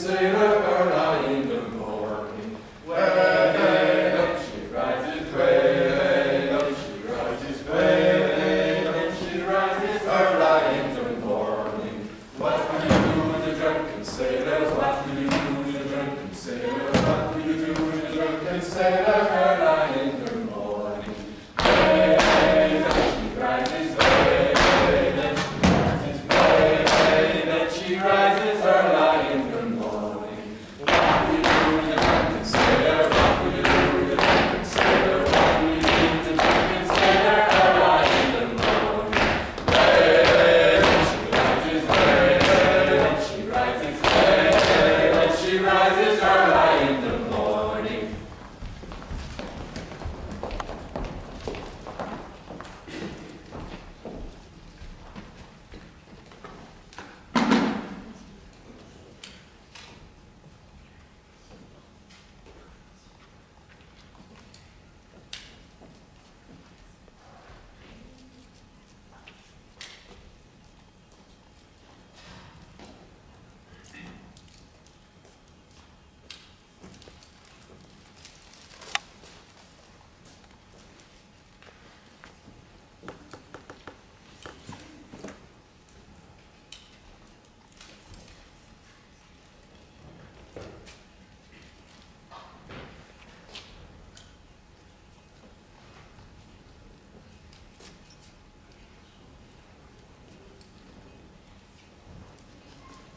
sailor early in the morning. Way up she rises, way up she rises, way up she rises early in the morning. What will you do with the drunken sailors? What will you do with the drunken sailors? What will you do with the drunken sailor early in the morning? Way up she rises, way up she rises early in the morning. What will you do with the drunken sailor? What will you do with the drunken sailor? What will you do with the drunken sailor early in the morning? Way up she rises, way up she rises, way up she rises early in the morning.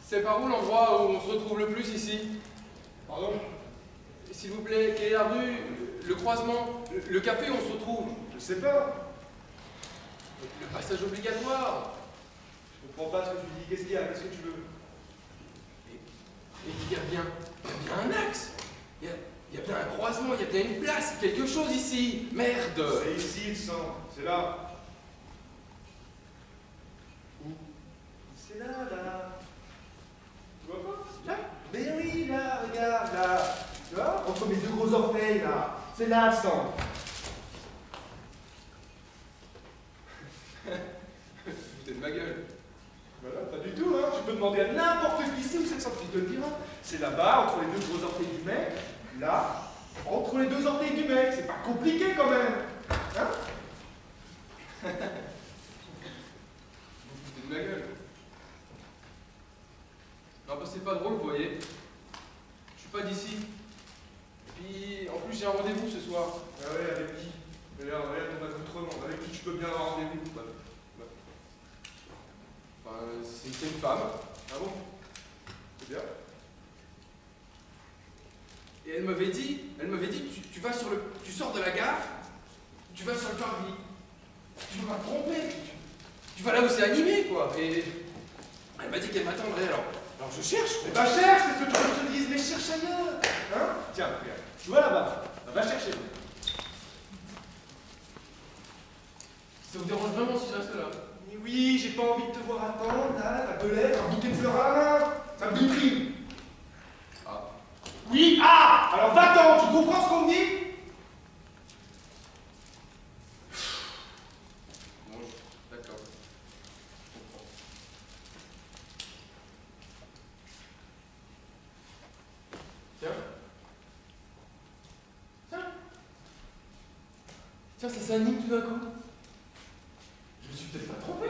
C'est par où l'endroit où on se retrouve le plus ici? Pardon? S'il vous plaît, quelle est la rue, le croisement, le café où on se retrouve? Je sais pas. Le passage obligatoire. Je comprends pas ce que tu dis. Qu'est-ce qu'il y a? Qu'est-ce que tu veux? Et il y a bien un axe. Il y a bien un croisement, il y a bien une place, quelque chose ici. Merde. C'est ici, il semble. C'est là. Où? C'est là, là. Tu vois pas? Là? Mais oui, là, regarde, là. Tu vois? Entre mes deux gros orteils, là. C'est là, le semble. Vous êtes de ma gueule. Voilà, pas du tout, hein. Tu peux demander à n'importe qui ici où c'est que ça te le dira. C'est là-bas, entre les deux gros orteils du mec. Là, entre les deux orteils du mec. C'est pas compliqué quand même. Hein? Vous foutez de ma gueule. Non, bah c'est pas drôle, vous voyez. Je suis pas d'ici. Puis, en plus, j'ai un rendez-vous ce soir. Ah ouais, avec qui? Regarde ton accoutrement. Avec qui tu peux bien avoir rendez-vous? Enfin, c'est une femme. Ah bon? C'est bien. Et elle m'avait dit, tu vas sur tu sors de la gare, tu vas sur le parvis. Tu vas me tromper. Tu vas là où c'est animé, quoi. Et elle m'a dit qu'elle m'attendrait, alors je cherche. Mais va cherche, qu'est-ce que tu veux que je te dise? Mais cherche ailleurs. Hein? Tiens, regarde. Tu vois là-bas? Va chercher. Ça vous dérange vraiment si je reste là? Mais oui, j'ai pas envie de te voir attendre, là, ta belette, un bouquet de fleurs à la main. Ça me déprime. Ah. Oui, ah! Alors va-t'en, tu comprends ce qu'on me dit? Bon, d'accord. Je comprends. Tiens, ça s'anime tout d'un coup. Je me suis peut-être pas trompé.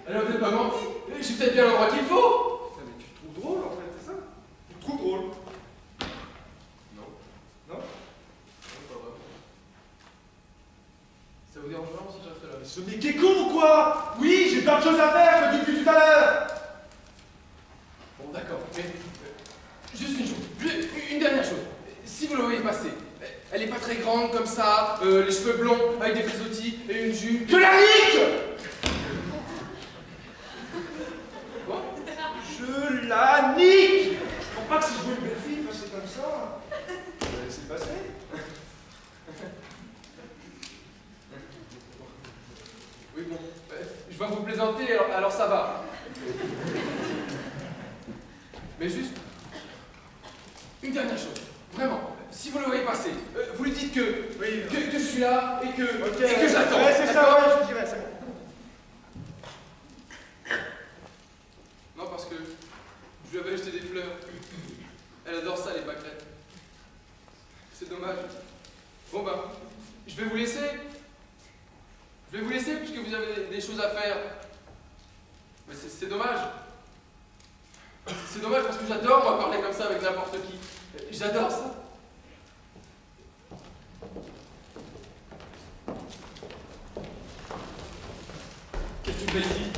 Elle m'a peut-être pas menti. Je suis peut-être bien à l'endroit qu'il faut. Putain, mais tu te trouves drôle en fait, c'est ça? Tu te trouves drôle? Non. Non? Non, pas vraiment. Ça vous dérange vraiment si je reste là? Mais ce mec est con ou quoi? Oui, j'ai plein de choses à faire, je te dis depuis tout à l'heure! Bon, d'accord. Mais juste une chose. Une dernière chose. Si vous le voyez passer, elle est pas très grande comme ça, les cheveux blonds avec des frisottis et une jupe. Je la nique! Quoi? Je la nique! Je comprends pas que si je veux une belle fille passer comme ça, je vais la laisser passer. Oui, bon. Je vais vous plaisanter, alors ça va. Mais juste, une dernière chose. Vraiment, si vous le voyez passer, vous lui dites que je suis là et que j'attends. Ouais, c'est ça, ouais, je dirais, c'est bon. Non, parce que Je lui avais acheté des fleurs. Elle adore ça, les pâquerettes. C'est dommage. Bon bah, je vais vous laisser. Je vais vous laisser puisque vous avez des choses à faire. Mais c'est dommage. C'est dommage parce que j'adore moi parler comme ça avec n'importe qui. J'adore ça. Qu'est-ce que tu fais ici?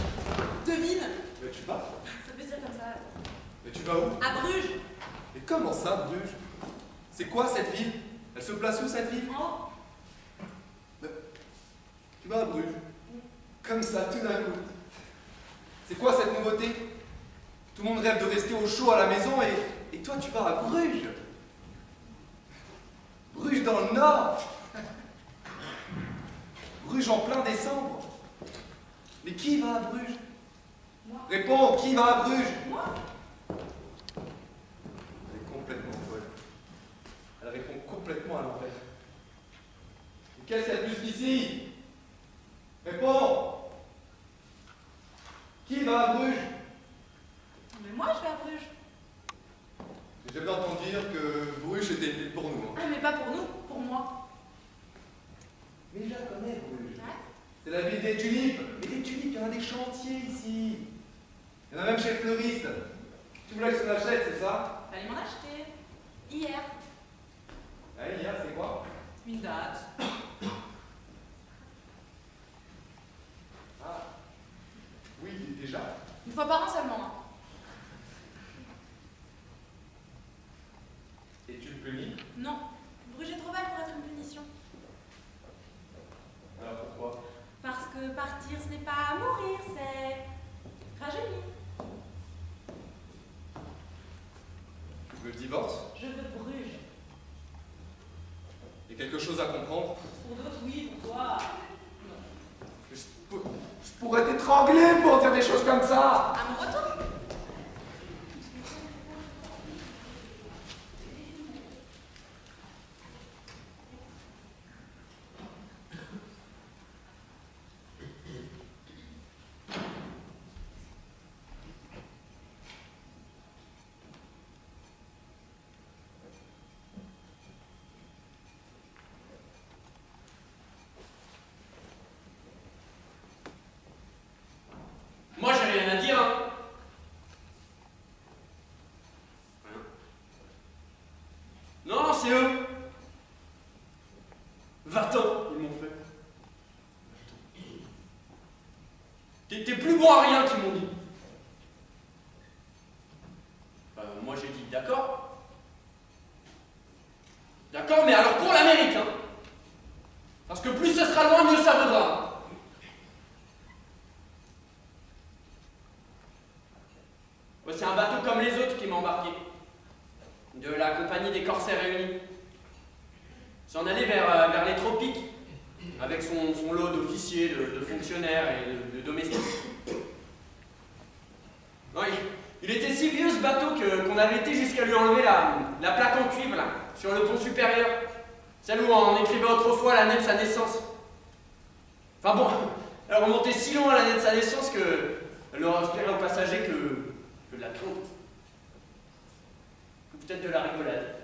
Devine. Mais tu vas? Ça veut dire comme ça. Mais tu vas où? À Bruges. Mais comment ça, Bruges? C'est quoi cette ville? Elle se place où cette ville? Oh. Tu vas à Bruges? Comme ça, tout d'un coup. C'est quoi cette nouveauté? Tout le monde rêve de rester au chaud à la maison et toi tu vas à Bruges. Bruges dans le nord. Bruges en plein décembre. Mais qui va à Bruges? Moi. Réponds, qui va à Bruges? Moi. Elle est complètement folle. Elle répond complètement à l'envers. Mais qu'est-ce qu'il y a de plus qu'ici? Réponds! Qui va à Bruges? Mais moi, je vais à Bruges. J'ai jamais entendu dire que Bruges était une ville pour nous. Hein. Ah, mais pas pour nous, pour moi. Mais je la connais, Bruges. Ouais. C'est la ville des tulipes. Et des tulipes, il y en a des chantiers ici. Il y en a même chez le fleuriste. Tu voulais que je t'en achète, c'est ça? Fallait m'en acheter. Hier. Ouais, hier, c'est quoi? Une date. Ah. Oui, déjà. Une fois par an seulement. Hein. Et tu le punis? Non. Bruges est trop belle pour être une punition. Alors pourquoi? Parce que partir, ce n'est pas mourir, c'est rajeunir. Tu veux le divorce? Je veux Bruges. Il y a quelque chose à comprendre? Pour d'autres, oui, pour toi. Je pourrais t'étrangler pour dire des choses comme ça! À mon retour. Moi, j'ai rien à dire, hein. Non, c'est eux. 20 ans, ils m'ont fait. T'es plus bon à rien, qu'ils m'ont dit. Moi, j'ai dit d'accord. D'accord, mais alors pour l'Amérique, hein. Parce que plus ce sera loin, mieux ça vaudra. C'est un bateau comme les autres qui m'a embarqué. De la compagnie des Corsaires Réunis. S'en allait vers les tropiques, avec son lot d'officiers, de fonctionnaires et de domestiques. Oui, il était si vieux ce bateau qu'on avait été jusqu'à lui enlever la plaque en cuivre là, sur le pont supérieur. Celle où on écrivait autrefois l'année de sa naissance. Enfin bon, elle remontait si loin à l'année de sa naissance qu'elle leur inspirait aux passagers que de la crainte. Ou peut-être de la rigolade.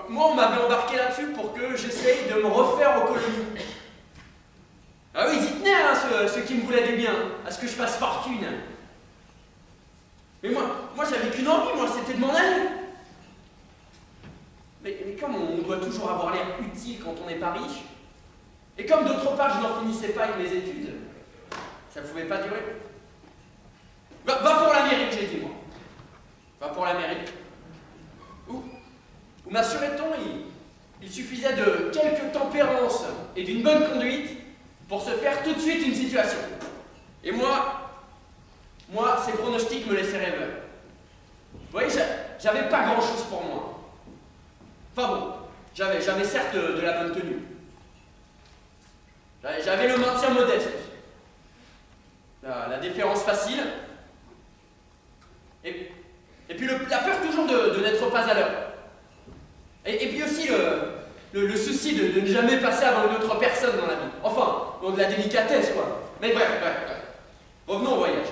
Moi, on m'avait embarqué là-dessus pour que j'essaye de me refaire aux colonies. Ah oui, ils y tenaient, hein, ceux qui me voulaient du bien, à ce que je fasse fortune. Mais moi j'avais qu'une envie, moi, c'était de m'en aller. Mais comme on doit toujours avoir l'air utile quand on n'est pas riche, et comme d'autre part je n'en finissais pas avec mes études, ça ne pouvait pas durer. Va pour l'Amérique, j'ai dit, moi. Va pour l'Amérique. Où m'assurait-on, il suffisait de quelques tempérances et d'une bonne conduite pour se faire tout de suite une situation. Et moi, ces pronostics me laissaient rêveur. Vous voyez, j'avais pas grand-chose pour moi. Enfin bon, j'avais certes de la bonne tenue. J'avais le maintien modeste. La déférence facile. Et puis la peur toujours de n'être pas à l'heure. Et puis aussi le souci de ne jamais passer avant une autre personne dans la vie. Enfin, de la délicatesse, quoi. Mais bref. Revenons au voyage.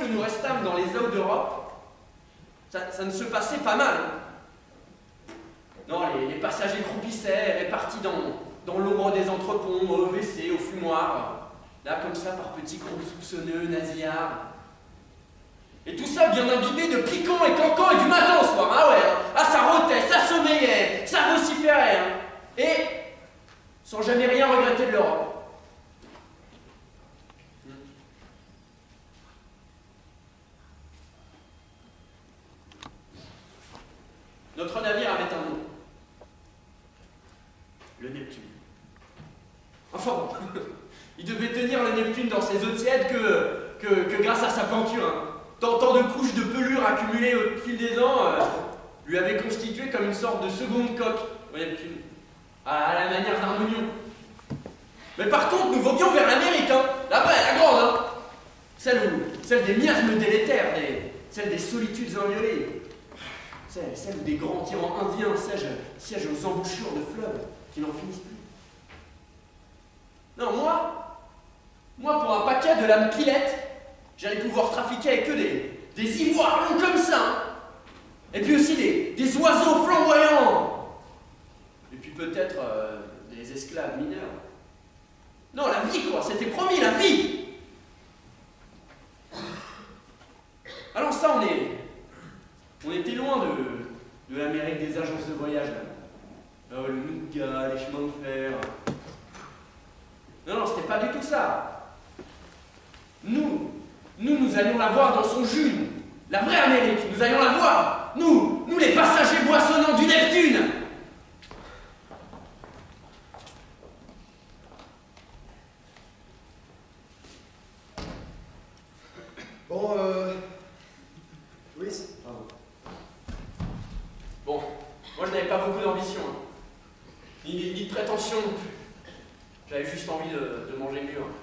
que nous restâmes dans les eaux d'Europe, ça ne se passait pas mal. Non, les passagers croupissaient, répartis dans l'ombre des entreponts, au WC, au fumoir, là comme ça par petits groupes soupçonneux, nasillards. Et tout ça bien imbibé de piquants et cancans et du matin au soir, ah ouais, hein. Ah ça rotait, ça sommeillait, ça vociférait, hein. Et sans jamais rien regretter de l'Europe. Notre navire avait un nom. Le Neptune. Enfin bon, il devait tenir le Neptune dans ses eaux tièdes que grâce à sa peinture. Hein. Tant de couches de pelure accumulées au fil des ans lui avaient constitué comme une sorte de seconde coque au Neptune, à la manière d'un oignon. Mais par contre, nous voguions vers l'Amérique, hein. La vraie, la grande, hein. Celle des miasmes délétères, celle des solitudes inviolées. Celle où des grands tyrans indiens siègent aux embouchures de fleuves qui n'en finissent plus. Non, moi pour un paquet de lames pilettes, j'allais pouvoir trafiquer avec eux des ivoires longs comme ça, hein. Et puis aussi des oiseaux flamboyants. Et puis peut-être des esclaves mineurs. Non, la vie quoi, c'était promis, la vie. Alors ça, on était loin de l'Amérique des agences de voyage, là. Le Nougat, les chemins de fer. Non, c'était pas du tout ça. Nous allions la voir dans son jus. La vraie Amérique, nous allions la voir. Nous les passagers boissonnants du Neptune. Bon, Louis, pardon. Bon, moi je n'avais pas beaucoup d'ambition, hein. Ni de prétention non plus. J'avais juste envie de manger mieux. Hein.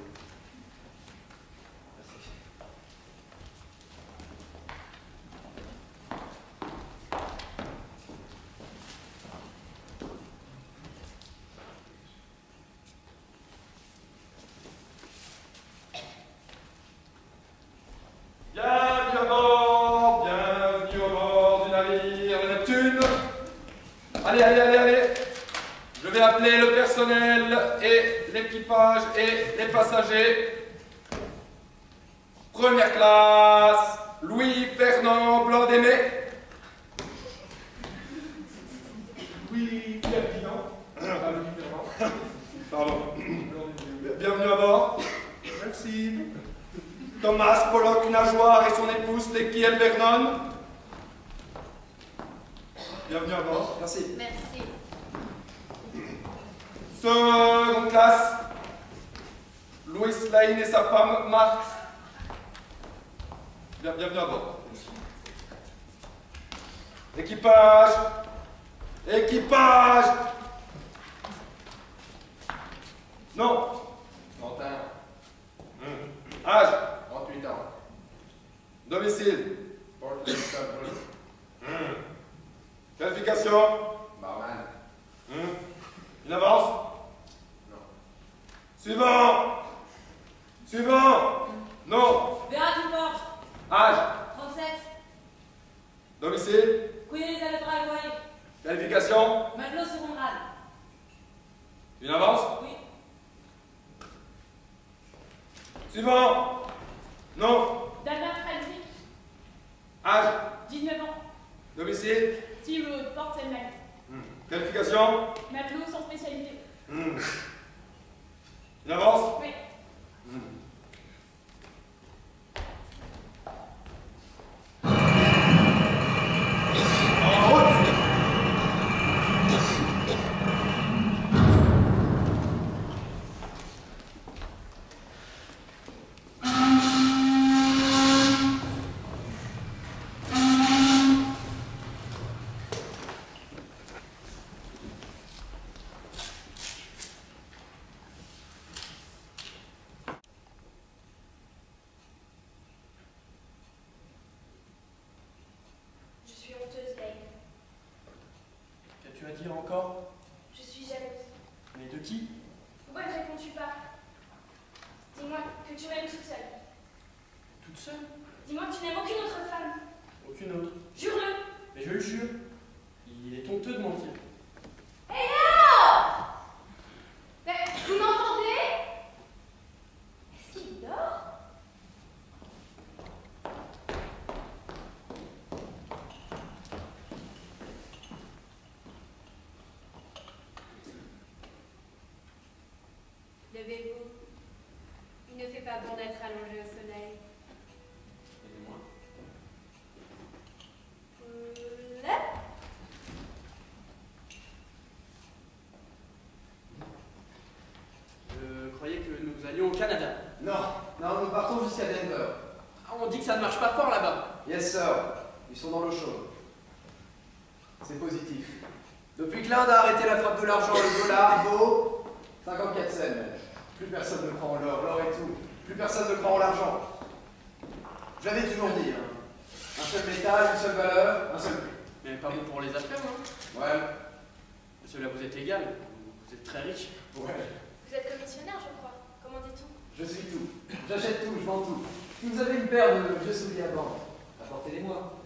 Bienvenue à bord du navire Neptune. Allez. Je vais appeler le personnel et l'équipage et les passagers. Première classe, Louis-Ferdinand Blanc-Démé. Louis-Ferdinand. Pardon. Bienvenue à bord. Merci. Thomas Pollock Nageoire et son épouse Lekiel Vernon. Bienvenue à bord. Merci. Merci. Seconde classe, Louis Lane et sa femme Marthe. Bienvenue à bord. Équipage. Non. 31, Âge. 38 ans. Domicile. Porte de Saint-Bruno. Qualification. Barman. Une avance. Non. Suivant. Non. Vera Duport, Âge. 37. Domicile. Queen Elizabeth Dragway, Qualification. matelot second grade. Une avance. Oui. Suivant. Non. Dalbert Frederick, Âge. 19 ans. Domicile. Steve Road, porte elle-même. Qualification. Matelot sans spécialité. Une avance. Oui. En route. Je suis honteuse, Lane. Qu'as-tu à dire encore? Je suis jalouse. Mais de qui? Pourquoi ne réponds-tu pas? Dis-moi que tu m'aimes toute seule. Toute seule? Dis-moi que tu n'aimes aucune autre femme. Aucune autre. Jure-le. Mais je le jure. Il est honteux de mentir. Hé là! Vous m'entendez? Est-ce qu'il dort? Levez-vous. Il ne fait pas bon d'être allongé au soleil. Aidez-moi. Là. Je croyais que nous allions au Canada. Non, non, nous partons jusqu'à Denver. Ah, on dit que ça ne marche pas fort là-bas. Yes, sir. Ils sont dans l'eau chaude. C'est positif. Depuis que l'Inde a arrêté la frappe de l'argent, le dollar vaut 54 cents. Plus personne ne croit en l'or, l'or est tout. Plus personne ne croit en l'argent. Je l'avais toujours dit, hein. Un seul métal, une seule valeur, un seul prix. Mais pas bon pour les affaires, non? Ouais. Cela vous est égal. Vous êtes très riche. Ouais. Vous êtes commissionnaire, je crois. Comment dit-on? Je suis tout. J'achète tout, je vends tout. Si vous avez une paire de vieux souliers à vendre, apportez-les-moi.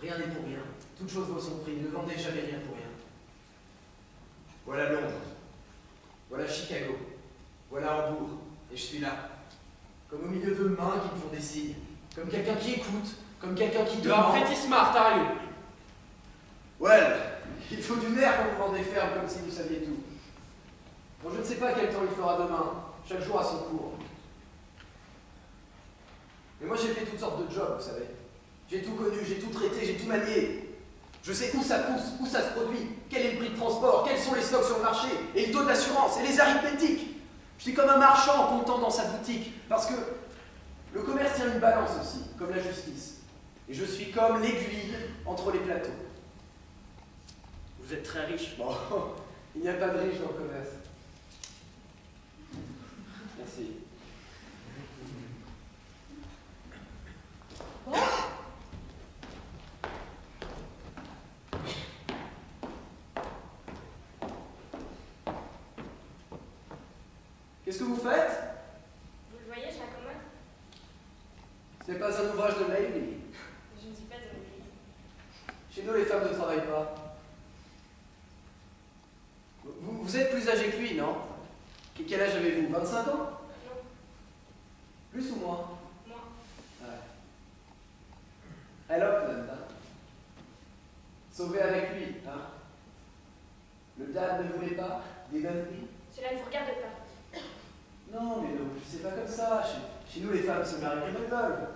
Rien n'est pour rien. Toute chose vaut son prix. Ne vendez jamais rien pour rien. Voilà Londres. Voilà Chicago. Voilà Hambourg. Et je suis là. Comme au milieu de mains qui me font des signes. Comme quelqu'un qui écoute. Comme quelqu'un qui You are demande. pretty smart, are you? Well, il faut du nerf pour vous vendre des fermes comme si vous saviez tout. Bon, je ne sais pas quel temps il fera demain. Chaque jour a son cours. Mais moi, j'ai fait toutes sortes de jobs, vous savez. J'ai tout connu, j'ai tout traité, j'ai tout manié. Je sais où ça pousse, où ça se produit, quel est le prix de transport, quels sont les stocks sur le marché, et le taux d'assurance, et les arithmétiques. Je suis comme un marchand en comptant dans sa boutique, parce que le commerce tient une balance aussi, comme la justice. Et je suis comme l'aiguille entre les plateaux. Vous êtes très riche. Bon, il n'y a pas de riche dans le commerce. Merci. Qu'est-ce que vous faites? Vous le voyez, je l'accommode. Ce n'est pas un ouvrage de Leibniz. Je ne suis pas de l'église. Chez nous, les femmes ne travaillent pas. Vous êtes plus âgé que lui, non? Quel âge avez-vous? 25 ans? Non, Plus ou moins? moi. Ouais. Elle Auckland, hein? Sauvé avec lui, hein? Le dad ne voulait pas? Des dingueries? Cela ne vous regarde pas. Non, mais non, c'est pas comme ça. Chez nous, les femmes se marient comme elles veulent.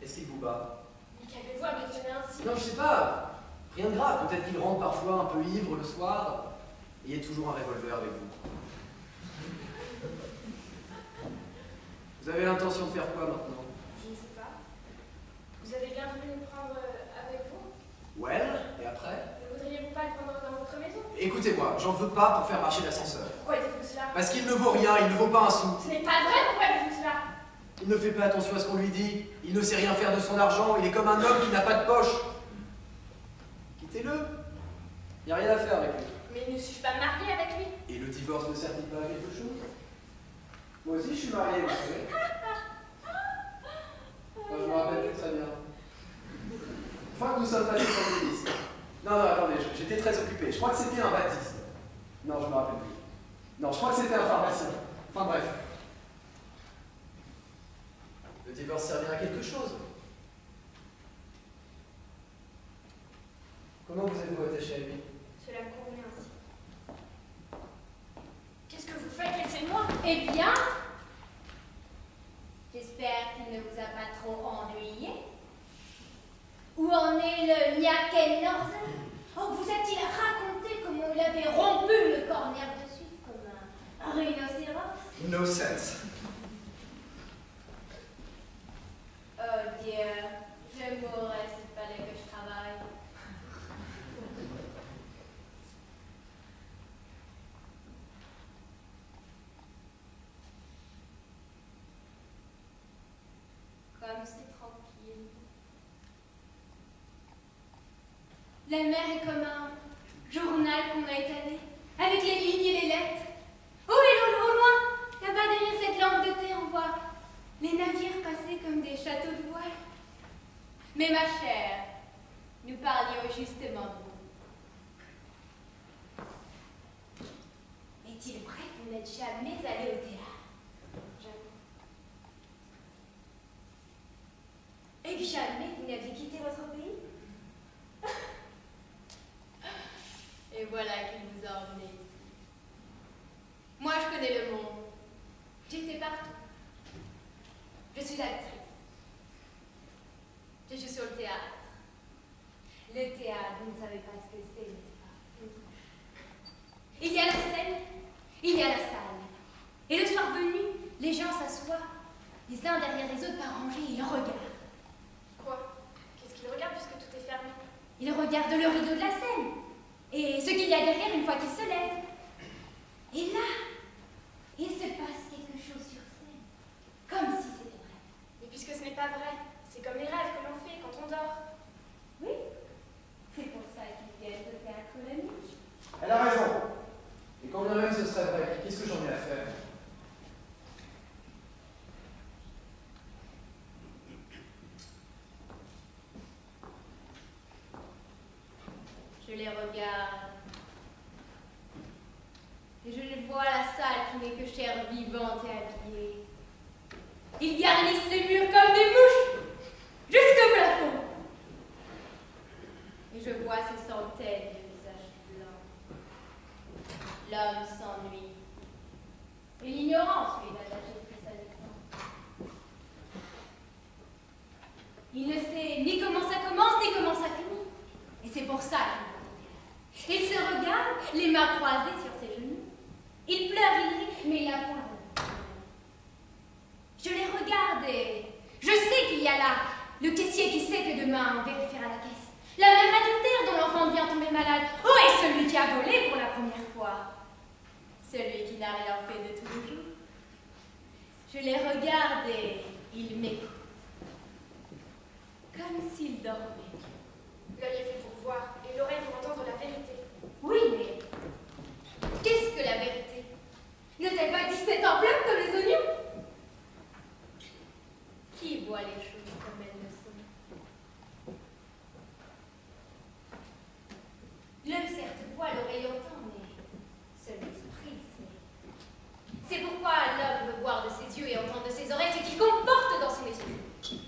Est-ce qu'il vous bat? Mais qu'avez-vous à me questionner ainsi? Non, je sais pas. Rien de grave. Peut-être qu'il rentre parfois un peu ivre le soir. Et il y a toujours un revolver avec vous. Vous avez l'intention de faire quoi maintenant? Je ne sais pas. Vous avez bien voulu me prendre avec vous? Well, et après? Ne voudriez-vous pas le prendre dans votre maison? Écoutez-moi, j'en veux pas pour faire marcher l'ascenseur. Pourquoi dites-vous cela? Parce qu'il ne vaut rien, il ne vaut pas un sou. Ce n'est pas vrai, pourquoi dites-vous cela? Il ne fait pas attention à ce qu'on lui dit. Il ne sait rien faire de son argent. Il est comme un homme qui n'a pas de poche. Quittez-le. Il n'y a rien à faire avec lui. Mais ne suis-je pas mariée avec lui? Et le divorce ne sert-il pas à quelque chose? Moi aussi, je suis marié, vous savez. Enfin, je me rappelle plus très bien. Je crois que nous sommes passés sur des listes. Non, attendez, j'étais très occupé. Je crois que c'était un baptiste. Non, je me rappelle plus. Non, je crois que c'était un pharmacien. Enfin bref. Le divorce sert bien à quelque chose. Comment vous êtes-vous attaché à lui? Cela me convenait ainsi. Qu'est-ce que vous faites? Laissez-moi! Eh bien, j'espère qu'il ne vous a pas trop ennuyé. Où en est le Nyaken Northern? Oh, vous a-t-il raconté comment il avait rompu le corner dessus comme un rhinocéros? No sense. Oh Dieu, je mourrais s'il fallait que je travaille. Comme c'est tranquille. La mer est comme un journal qu'on a étalé, avec les lignes et les lettres. Oh, et au loin, là-bas derrière cette lampe de thé, on voit les navires passer comme des Mais ma chère, nous parlions justement de vous. Est-il vrai que vous n'êtes jamais allé au théâtre? Jamais. Et que jamais vous n'aviez quitté votre pays? Et voilà qu'il vous a emmené ici. Moi, je connais le monde. J'étais partout. Je suis actrice. Je suis sur le théâtre. Le théâtre, vous ne savez pas ce que c'est, n'est-ce pas? Il y a la scène, il y a la salle. Et le soir venu, les gens s'assoient, les uns derrière les autres par rangées, et ils regardent. Quoi? Qu'est-ce qu'ils regardent puisque tout est fermé? Ils regardent le rideau de la scène. Et ce qu'il y a derrière une fois qu'ils se lèvent. Et là, il se passe quelque chose sur scène. Comme si c'était vrai. Mais puisque ce n'est pas vrai, c'est comme les rêves que l'on fait quand on dort. Oui, c'est pour ça qu'ils viennent au théâtre la nuit. Elle a raison. Et quand bien même ce serait vrai, qu'est-ce que j'en ai à faire? Je les regarde. Et je vois la salle qui n'est que chair vivante et habillée. Ils garnissent les murs comme des mouches, jusqu'au plafond. Et je vois ces centaines de visages blancs. L'homme s'ennuie. Et l'ignorance lui d'attacher plus à l'écran. Il ne sait ni comment ça commence, ni comment ça finit. Et c'est pour ça qu'il va au théâtre. Il se regarde, les mains croisées sur ses genoux. Il pleure, il rit, mais il a point de... Je les regarde et je sais qu'il y a là le caissier qui sait que demain on vérifiera la caisse. La mère adultère dont l'enfant vient tomber malade. Où est celui qui a volé pour la première fois? Celui qui n'a rien fait de tous les jours. Je les regarde et ils m'écoutent. Comme s'ils dormaient. L'œil est fait pour voir et l'oreille pour entendre la vérité. Oui, mais qu'est-ce que la vérité? N'a-t-elle pas 17 emblèmes comme les oignons? Qui voit les choses comme elles le sont? L'œil certes voit, l'oreille entend, mais seul l'esprit sait. C'est pourquoi l'homme veut voir de ses yeux et entendre de ses oreilles ce qu'il comporte dans son esprit.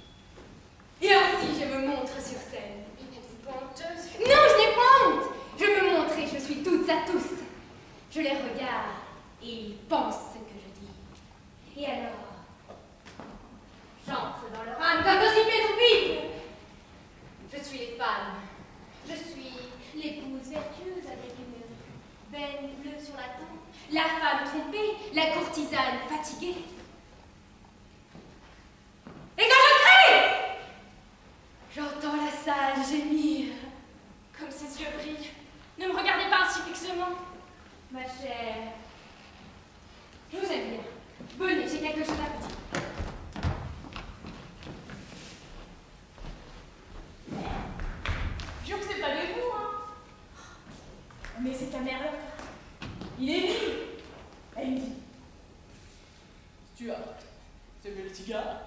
Et ainsi je me montre sur scène. Mais n'êtes-vous pas honteuse? Non, je n'ai pas honte. Je me montre et je suis toutes à tous. Je les regarde et ils pensent ce que je dis. Et alors, j'entre dans leur âme comme dans une maison vide. Je suis les femmes. Je suis l'épouse vertueuse avec une veine bleue sur la tempe, la femme trompée, la courtisane fatiguée. Et quand je crie, j'entends la salle gémir. Comme ses yeux brillent. Ne me regardez pas ainsi fixement. Ma chère, je vous aime bien. Venez, j'ai quelque chose à vous dire. Jure que c'est pas de vous, hein. Mais c'est ta mère là. Il est libre. Elle me dit. Stuart, c'est le cigare.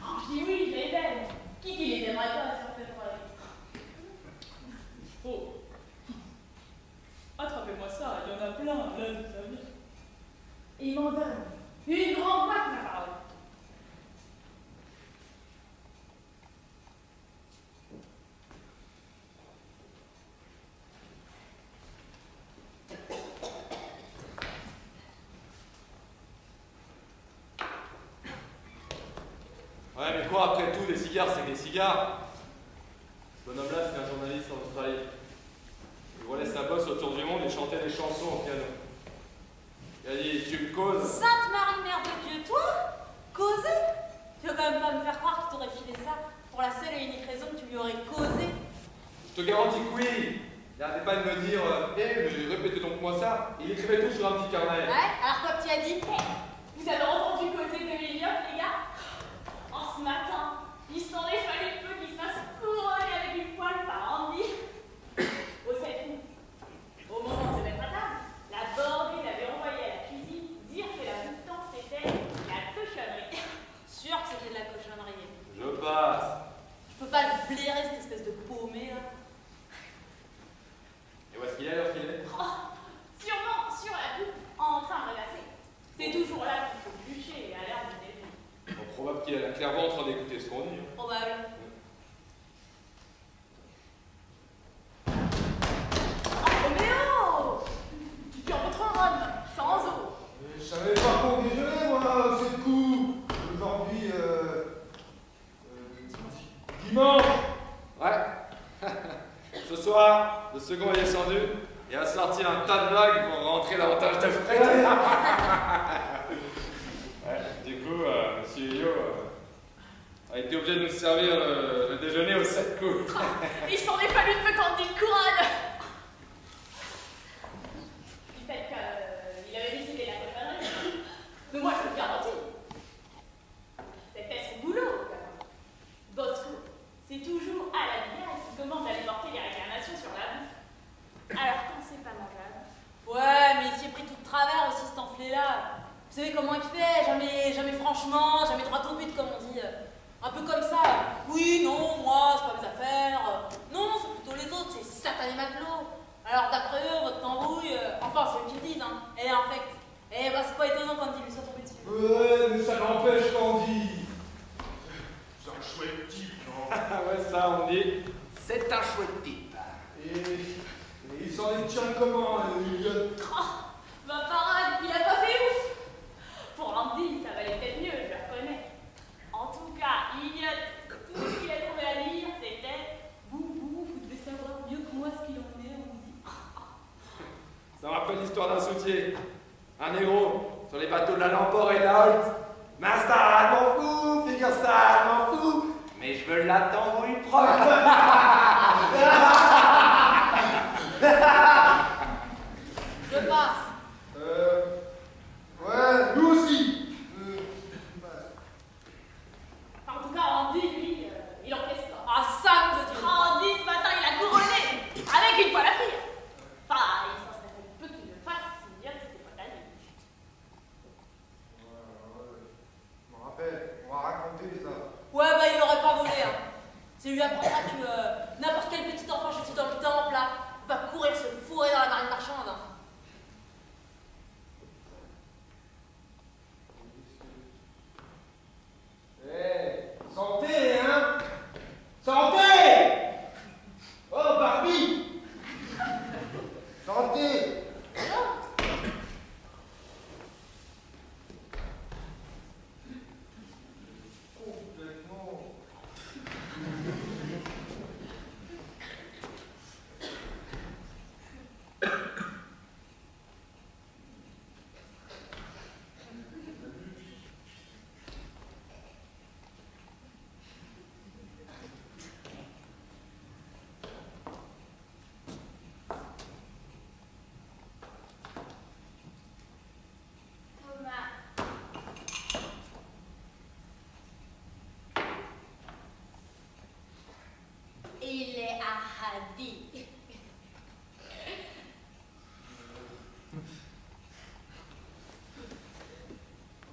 Je dis oui, je les aime. Qui les aimerait pas sur cette problème? Oh. Attrapez-moi ça, il y en a plein, là, vous savez. Et il m'en donne une grande boîte, ma parole. Ouais, mais quoi, après tout, des cigares, c'est des cigares. Ce bonhomme-là, c'est un journaliste en Australie. Il volait sa bosse autour du monde et chantait des chansons au piano. Il a dit, tu me causes. Sainte Marie, Mère de Dieu, toi? Causer? Tu vas quand même pas me faire croire qu'il t'aurait filé ça pour la seule et unique raison que tu lui aurais causé. Je te garantis que oui. Il n'arrêtait pas de me dire, répétez donc moi ça. Il écrivait tout sur un petit carnet. Ouais, alors quoi que tu as dit? Vous avez entendu causer de Liliop, les gars? En ce matin, il s'en est fallu peu qu'il se fasse couronner avec une poêle par Andy. Au 7 août, au moment de se mettre à table, la bordée l'avait envoyé à la cuisine dire que la bouton c'était la cochonnerie. Sûr que c'était de la cochonnerie. Je passe. Je peux pas blairer cette espèce de paumé là. Et où est-ce qu'il est, l'heure qu'il est? Sûrement sur la coupe, en train de rêvasser. C'est toujours là qu'il faut bûcher et à l'air du début. Bon, probable qu'il est à la clairvoie en train d'écouter ce qu'on dit. Hein. Probable. Roméo! Tu en mettre un rhum, sans eau. Je savais pas qu'on déjeunait, moi, c'est le coup. Aujourd'hui, dimanche. Ouais. Ce soir, le second est descendu et a sorti un tas de blagues pour rentrer davantage de frais. Ouais, du coup, monsieur Yo a été obligé de nous servir le déjeuner aux 7 coups. Il s'en est fallu de me canter une couronne. Du fait qu'il avait décidé la conférence. Mais moi, je vous garantis. C'était son boulot. Bosco, c'est toujours à la bière qui commande d'aller porter les réclamations sur la bouffe. Alors, quand c'est pas mangeable. Ouais, mais il s'y est pris tout de travers aussi, cet enflé-là. Vous savez comment il fait? Jamais franchement, jamais droit au but, comme on dit. Un peu comme ça. Oui, non, moi, c'est pas mes affaires. Non, c'est plutôt les autres, c'est satané matelots. Alors, d'après eux, votre tambouille, enfin, c'est eux qui le disent, hein, elle est infecte. Eh ben, c'est pas étonnant quand il lui soit tombé dessus. Ouais, mais ça n'empêche qu'on dit. C'est un chouette type, non? Ouais, ça, on dit. C'est un chouette type. Et il s'en est tient comment, Elliot? Ma parole, il a pas fait ouf. Pour Andy, ça valait peut-être mieux, je le reconnais. En tout cas, Elliot, tout ce qu'il a trouvé à lire, c'était Boubou, vous devez savoir mieux que moi ce qu'il en est, on dit. Ça me rappelle l'histoire d'un soutier. Un négro, sur les bateaux de la Lamport et de la Holte. M'installe, m'en fous, figure ça, m'en fous. Mais je veux la tambouille propre. Je passe. Ouais, nous aussi. En tout cas, Andy, lui, il encaisse pas. Ah, sang de Dieu. Andy, ce matin, il a couronné avec une poêle à frire. Enfin, il s'en serait fait peu qu'il le fasse, s'il dire que c'était pas ta vie. Je me rappelle, on va raconter ça. Ouais, bah, il l'aurait pas volé, hein. C'est lui apprendra que n'importe quel petit enfant juste dans le temple, là, va courir se fourrer dans la marine marchande. Hein. Santé, hein? Santé! Oh, Barbie! Santé! Complètement. Il est arabi.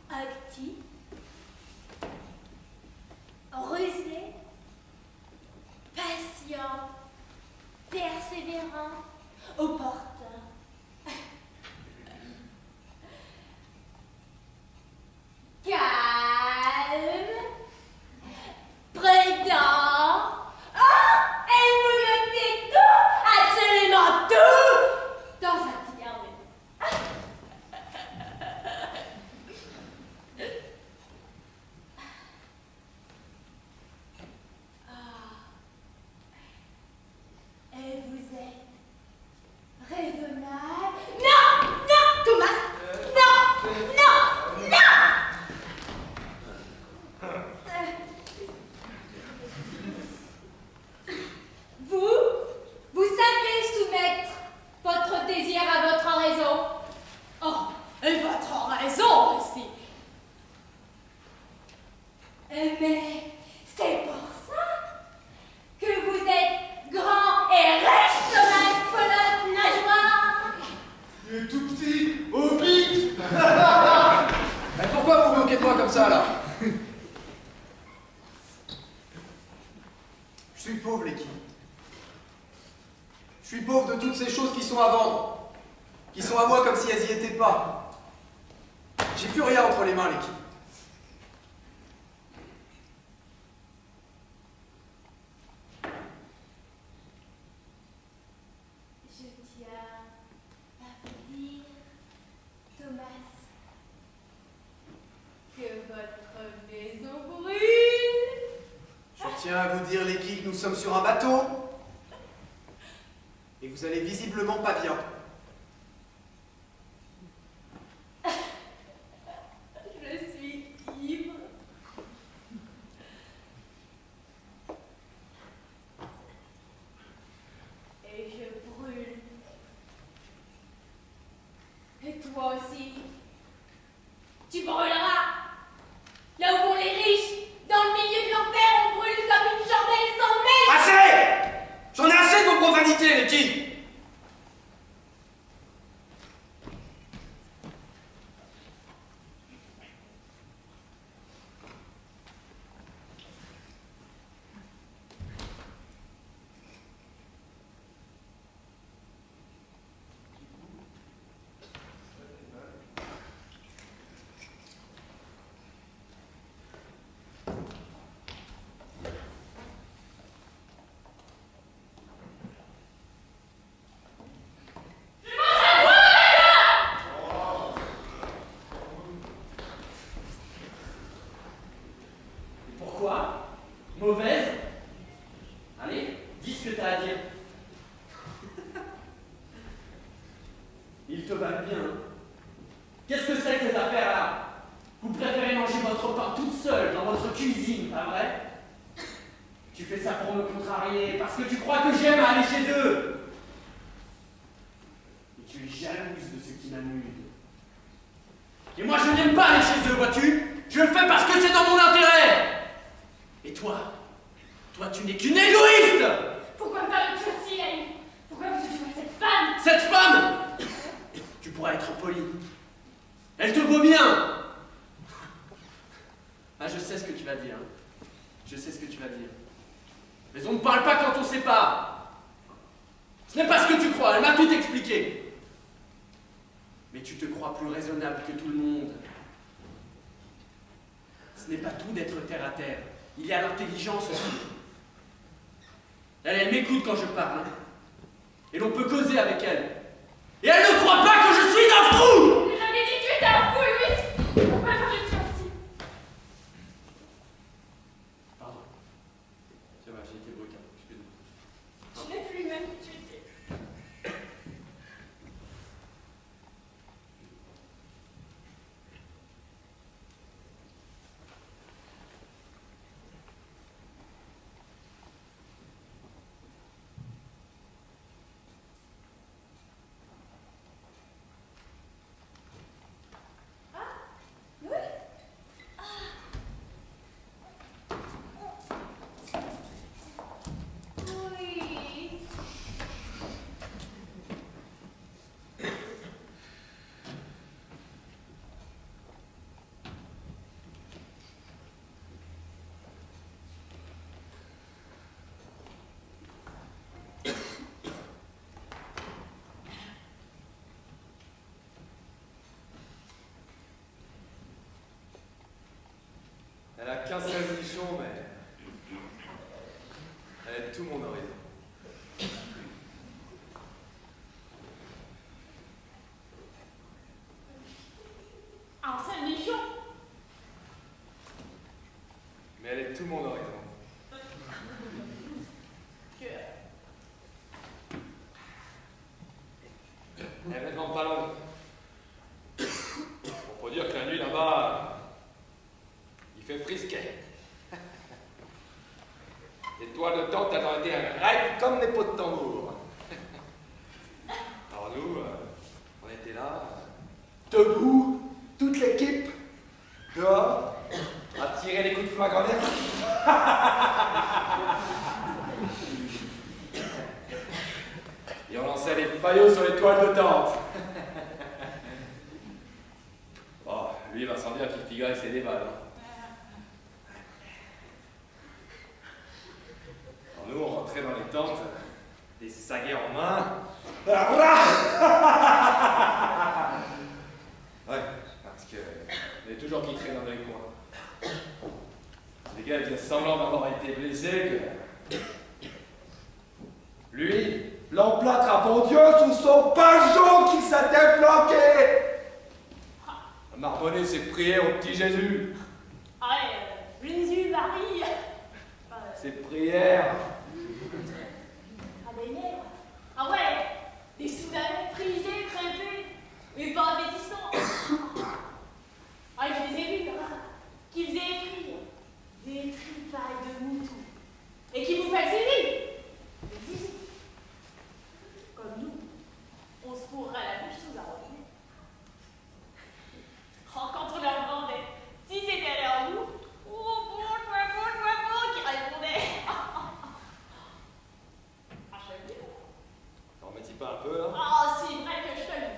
Actif, rusé, patient, persévérant, opportun. Calme, prudent. Elle vous notait tout, absolument tout, dans un petit carnet. Et vous êtes raisonnable. Non, non, Thomas, non, non, non. Vous savez soumettre votre désir à votre raison. Oh, et votre raison aussi. Mais c'est pour ça que vous êtes grand et riche comme un colosse nageoire. Il est tout petit, au bit! Mais pourquoi vous vous moquez de moi comme ça, là? Je Je suis pauvre, l'équipe. Je suis pauvre de toutes ces choses qui sont à vendre, qui sont à moi comme si elles y étaient pas. J'ai plus rien entre les mains, l'équipe. Je tiens à vous dire, Thomas, que votre maison brûle. Je tiens à vous dire, l'équipe, que nous sommes sur un bateau. Et vous allez visiblement pas bien. Je suis ivre. Et je brûle. Et toi aussi. Tu brûleras. Là où vont les riches, dans le milieu de l'enfer, on brûle comme une chandelle sans mèche. Assez! J'en ai assez de vos profanités, l'équipe! Pourquoi? Mauvaise? Allez, dis ce que t'as à dire. Ils te valent bien. Hein. Qu'est-ce que c'est que ces affaires-là? Vous préférez manger votre pain toute seule dans votre cuisine, pas vrai? Tu fais ça pour me contrarier, parce que tu crois que j'aime aller chez eux. Et tu es jalouse de ce qui m'amuse. Et moi, je n'aime pas aller chez eux, vois-tu? Je le fais parce que c'est dans mon intérêt. Et toi, tu n'es qu'une égoïste! Pourquoi me parler de ceci, Laïe? Pourquoi vous touchez cette femme? Cette femme! Tu pourras être poli. Elle te vaut bien! Ah, je sais ce que tu vas dire. Je sais ce que tu vas dire. Mais on ne parle pas quand on sait pas. Ce n'est pas ce que tu crois, elle m'a tout expliqué. Mais tu te crois plus raisonnable que tout le monde. Ce n'est pas tout d'être terre à terre. Il y a l'intelligence aussi. Elle m'écoute quand je parle. Et l'on peut causer avec elle. Et elle ne croit pas que je suis un fou! Mais j'avais dit que tu étais un fou, Louis! Pourquoi changer de sursis? Pardon. C'est vrai, j'ai été brutal. Excuse-moi. Je n'ai plus le même que tu étais. Elle a qu'un seul nichon, mais elle est tout mon horizon. Un seul nichon. Mais elle est tout mon horizon. Événement pas long. Bon, faut dire que la nuit là-bas, il fait frisquet. Les toits de tente ont été raides comme des pots de tambour. Alors nous, on était là, debout, toute l'équipe, dehors, à tirer les coups de flingue en l'air. Et on lançait les faillots sur les toiles de tente. Oh, lui, il va sans dire qu'il figurait que c'est des balles. Hein. nous, on rentrait dans les tentes, des saguets en main. Ouais, parce que il y a toujours qui traînent dans les coins. Les gars, ils faisaient semblant d'avoir été blessés que... Lui, l'emplâtre à bon Dieu sous son pageon qui s'était planqué. A marmonné ses prières au petit Jésus. Ah ouais, Jésus, Marie. Ses prières. Ah des lèvres. Ah ouais, des soudanais frisés, crêpés, mais pas appétissants. Ah, je les ai vus là-bas, qui faisaient écrire des tripailles de moutons et qui vous falsifient. Des zizi. Comme nous, on se fourrait la bouche sous un robinet. Oh, quand on leur demandait si c'était leur goût, oh bon, qui répondait. Ah, je te le dis. T'en remettis pas un peu, là? Oh, c'est vrai que je te le dis.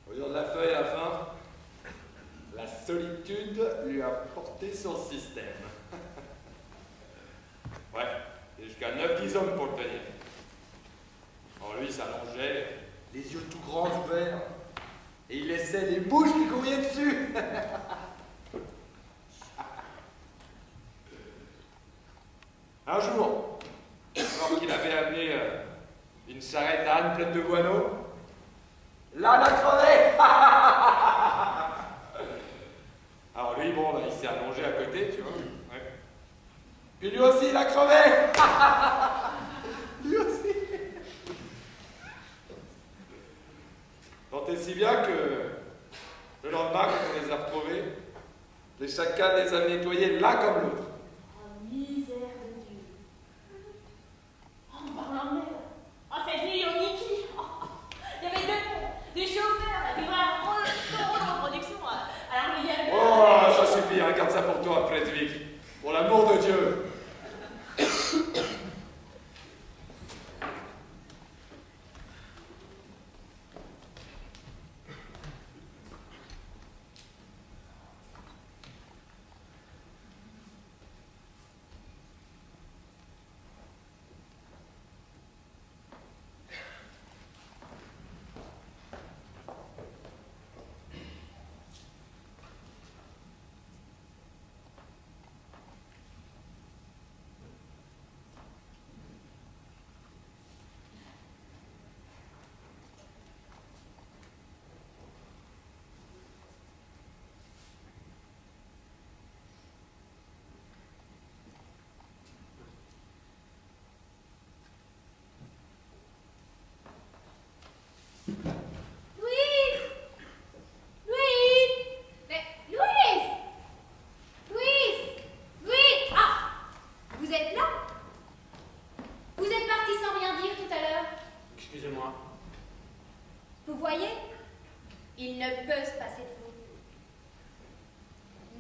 Au lieu de la feuille à la fin, la solitude lui a porté son système. Ouais, il y a jusqu'à 9-10 hommes pour le tenir. Alors lui s'allongeait, les yeux tout grands ouverts, et il laissait les bouches qui couraient dessus. Un jour, alors qu'il avait amené une charrette d'âne pleine de guano, l'âne a crevé. Alors lui, bon, il s'est allongé à côté, tu vois. Ouais. Puis lui aussi, il a crevé. Lui aussi. Tant et si bien que le lendemain, quand on les a retrouvés, chacun les a nettoyés l'un comme l'autre. Oh, misère de Dieu. Oh, en parlant de merde. Oh, cette nuit au Niki. Il y avait des chauffeurs, des vrais taureaux en production. Alors, il y avait... Oh, ça suffit, hein, garde ça pour toi, Fredwick. Pour l'amour de Dieu. Vous voyez, il ne peut se passer de vous.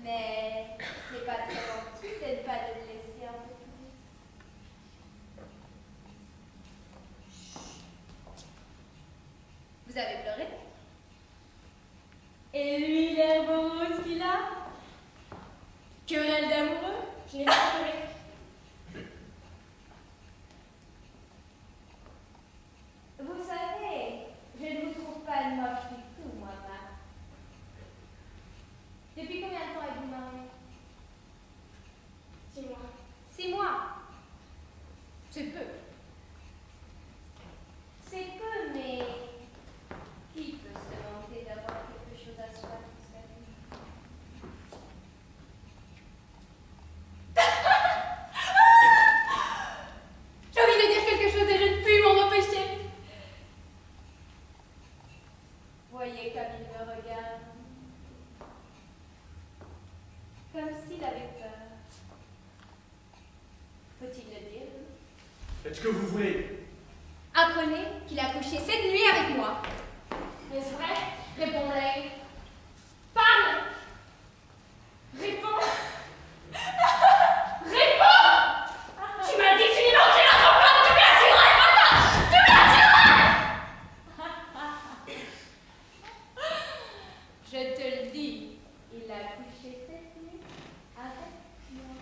Mais ce n'est pas très gentil de ne pas le laisser un peu plus. Vous avez pleuré? Et lui, l'air beau rose qu'il a? Querelle d'amoureux? Je n'ai pas pleuré. Vous savez, je ne vous trouve pas moche du tout, moi, Marc. Depuis combien de temps êtes-vous mariée? 6 mois. 6 mois. C'est peu. C'est peu, mais qui peut se vanter d'avoir quelque chose à soi toute sa vie? J'ai envie de dire quelque chose et je ne puis m'en empêcher. Voyez comme il me regarde. Comme s'il avait peur. Faut-il le dire? Faites ce que vous voulez. Apprenez qu'il a couché cette nuit avec moi. Est-ce vrai? Répondez. Parle! Réponds! Réponds! Tu m'as dit que tu n'y manquais la complète, tu m'y assurais, maintenant! Tu m'y assurais! Je te le dis, il a couché cette nuit avec moi.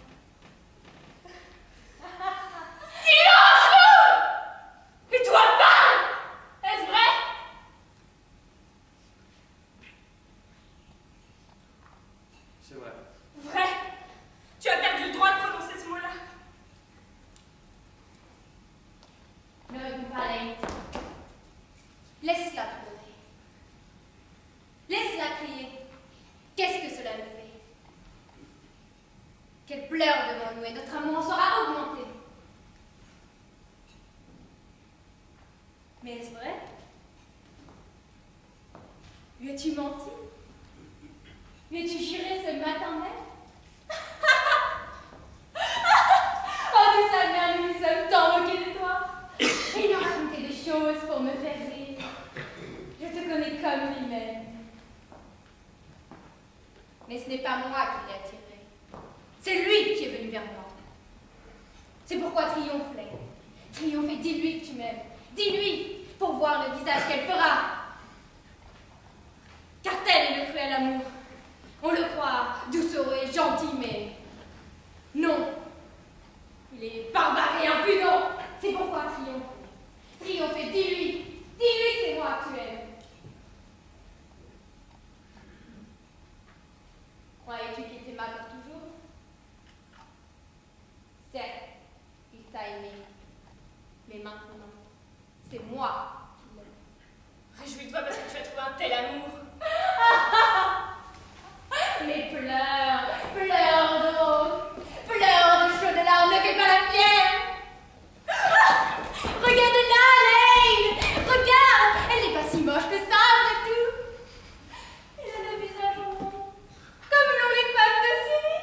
C'est vrai. Vrai. Tu as perdu le droit de prononcer ce mot-là. Ne réponds pas, Lane. Laisse-la pleurer. Laisse-la crier. Qu'est-ce que cela nous fait? Qu'elle pleure devant nous et notre amour en sera augmenté. Mais est-ce vrai? Lui as-tu menti? Lui as-tu juré ce matin même? Oh, nous savons, nous nous sommes tant moqués de toi. Et il m'a raconté des choses pour me faire rire. Je te connais comme lui-même. Mais ce n'est pas moi qui l'ai attiré. C'est lui qui est venu vers moi. C'est pourquoi triomphe, Lane. Triomphe et dis-lui que tu m'aimes. Dis-lui pour voir le visage qu'elle fera. Car tel est le cruel amour. On le croit doucereux et gentil, mais non. Il est barbare et impudent. C'est pourquoi triomphe. Triomphe et dis-lui. Dis-lui que c'est moi que tu aimes. Croyais-tu qu'il t'aima pour toujours? Certes, il t'a aimé. Mais maintenant, c'est moi qui l'aime. Réjouis-toi parce que tu as trouvé un tel amour. Mais pleure, pleure d'eau, pleure de chaudes larmes, ne fais pas la pierre. Regarde-la, Lane, regarde, elle n'est pas si moche que ça, après tout. Elle a le visage rond, comme l'ont les femmes de série.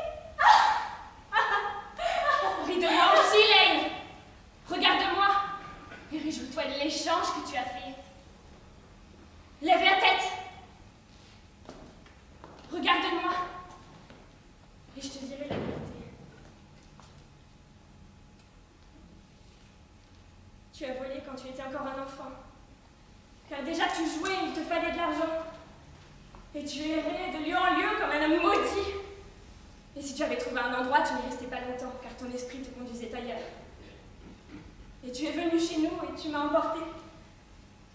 Ris de moi aussi, Lane. Regarde-moi et réjouis-toi de l'échange que tu as fait. Lève la tête. Regarde-moi et je te dirai la vérité. Tu as volé quand tu étais encore un enfant. Car déjà tu jouais, il te fallait de l'argent. Et tu errais de lieu en lieu comme un homme maudit. Et si tu avais trouvé un endroit, tu n'y restais pas longtemps, car ton esprit te conduisait ailleurs. Et tu es venu chez nous et tu m'as emporté.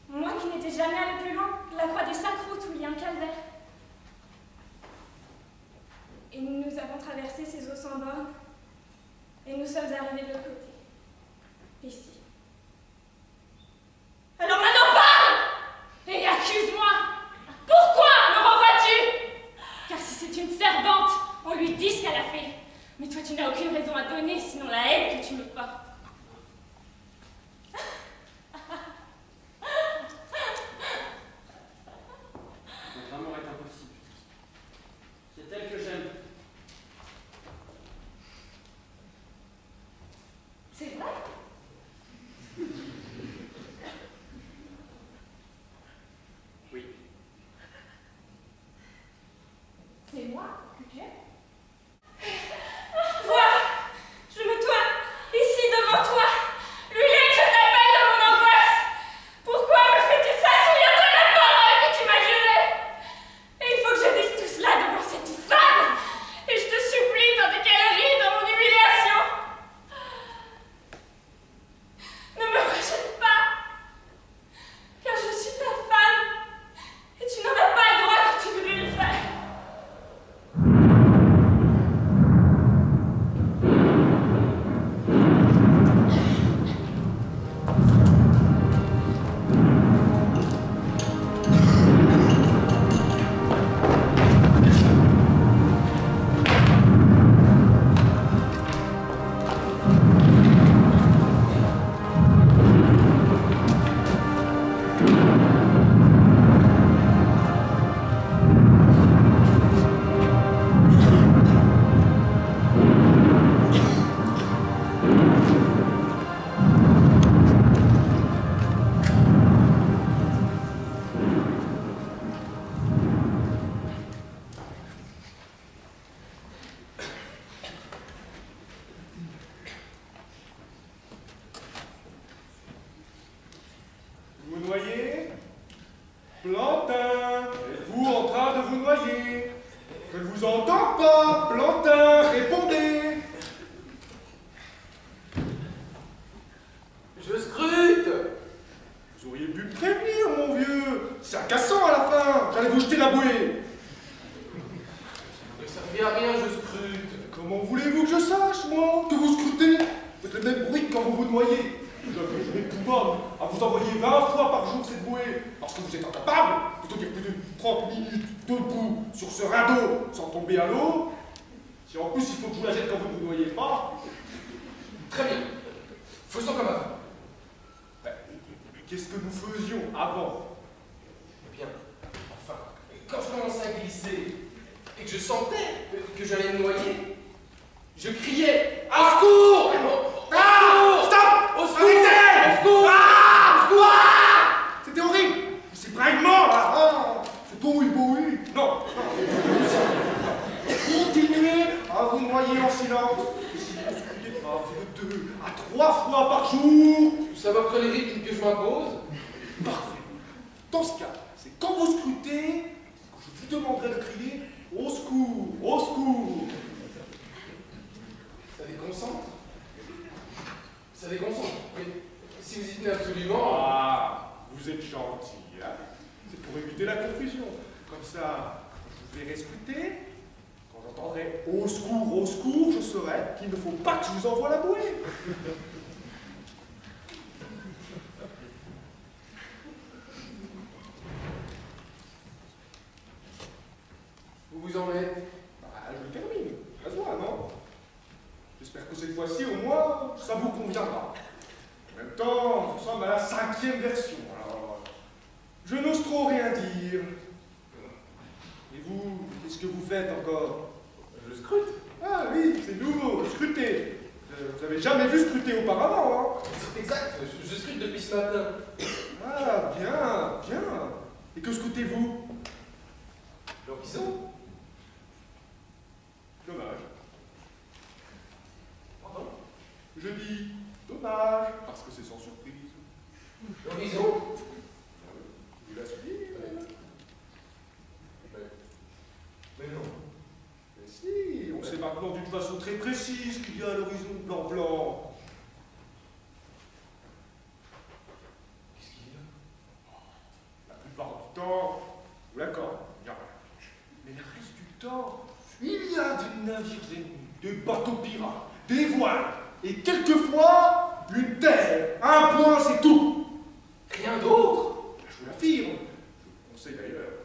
Moi qui n'étais jamais allé plus loin, la croix des 5 routes où il y a un calvaire. Et nous avons traversé ces eaux sans bornes, et nous sommes arrivés de l'autre côté, ici. Alors maintenant parle et accuse-moi. Pourquoi me renvoies-tu? Car si c'est une servante, on lui dit ce qu'elle a fait. Mais toi, tu n'as aucune raison à donner, sinon la haine que tu me portes. Votre amour est impossible. C'est elle que j'aime. C'est vrai? Oui. C'est moi que tu aimes? Vois, je me tois ici devant toi. Lulette, je t'appelle dans mon angoisse. Pourquoi me fais-tu ça? Souviens-toi de la parole que tu m'as jurée. Et il faut que je dise tout cela devant cette femme. Et je te supplie, tandis qu'elle rit dans mon humiliation. Ne me rejette pas, car je suis ta femme. Et tu n'en as pas le droit quand tu voulais le faire. Vous vous noyez? Plantin, êtes-vous en train de vous noyer? Je ne vous entends pas, Plantin, répondez! Je scrute. Vous auriez pu me prévenir, mon vieux! C'est agaçant à la fin! J'allais vous jeter la bouée! Mais ça fait ce radeau sans tomber à l'eau. Si en plus il faut que je vous la jette quand vous ne vous noyez pas. Très bien. Faisons comme avant. Mais qu'est-ce que nous faisions avant? Eh bien, enfin, quand je commençais à glisser et que je sentais que j'allais me noyer, je criais « Au secours !» Ah! Stop! Au secours! Arrêtez! Au secours! Ah! Au secours! Ah! C'était horrible! C'est braillement là! Ah! C'est beau oui! Non! Continuez à vous noyer en silence. Et si vous ne scrutez pas, de 2 à 3 fois par jour. Ça va prendre les rythmes que je m'impose. Parfait. Dans ce cas, c'est quand vous scrutez que je vous demanderai de crier « Au secours! Au secours !» Ça déconcentre. Ça déconcentre. Mais si vous y tenez absolument... Ah, vous êtes gentil, hein? C'est pour éviter la confusion. Comme ça, je vous verrai scruter. Quand j'entendrai au secours, je saurai qu'il ne faut pas que je vous envoie la bouée. Vous vous en êtes. Je termine. À toi, non? J'espère que cette fois-ci, au moins, ça vous conviendra. En même temps, nous sommes à la 5e version. Alors, je n'ose trop rien dire. Et vous, qu'est-ce que vous faites encore? Je scrute. Ah oui, c'est nouveau, scruter. Vous n'avez jamais vu scruter auparavant, hein? C'est exact. Je scrute depuis ce matin. Ah, bien. Et que scrutez-vous? L'horizon. Dommage. Pardon? Je dis dommage, parce que c'est sans surprise. L'horizon. Vous la suivez? Mais non. Mais si, on sait maintenant d'une façon très précise qu'il y a à l'horizon blanc. Qu'est-ce qu'il y a? La plupart du temps, vous l'accorde, il n'y a rien. Mais le reste du temps, il y a des navires ennemis, des bateaux pirates, des voiles, et quelquefois, une terre. Un point, c'est tout. Rien d'autre? Je vous l'affirme. Je vous conseille d'ailleurs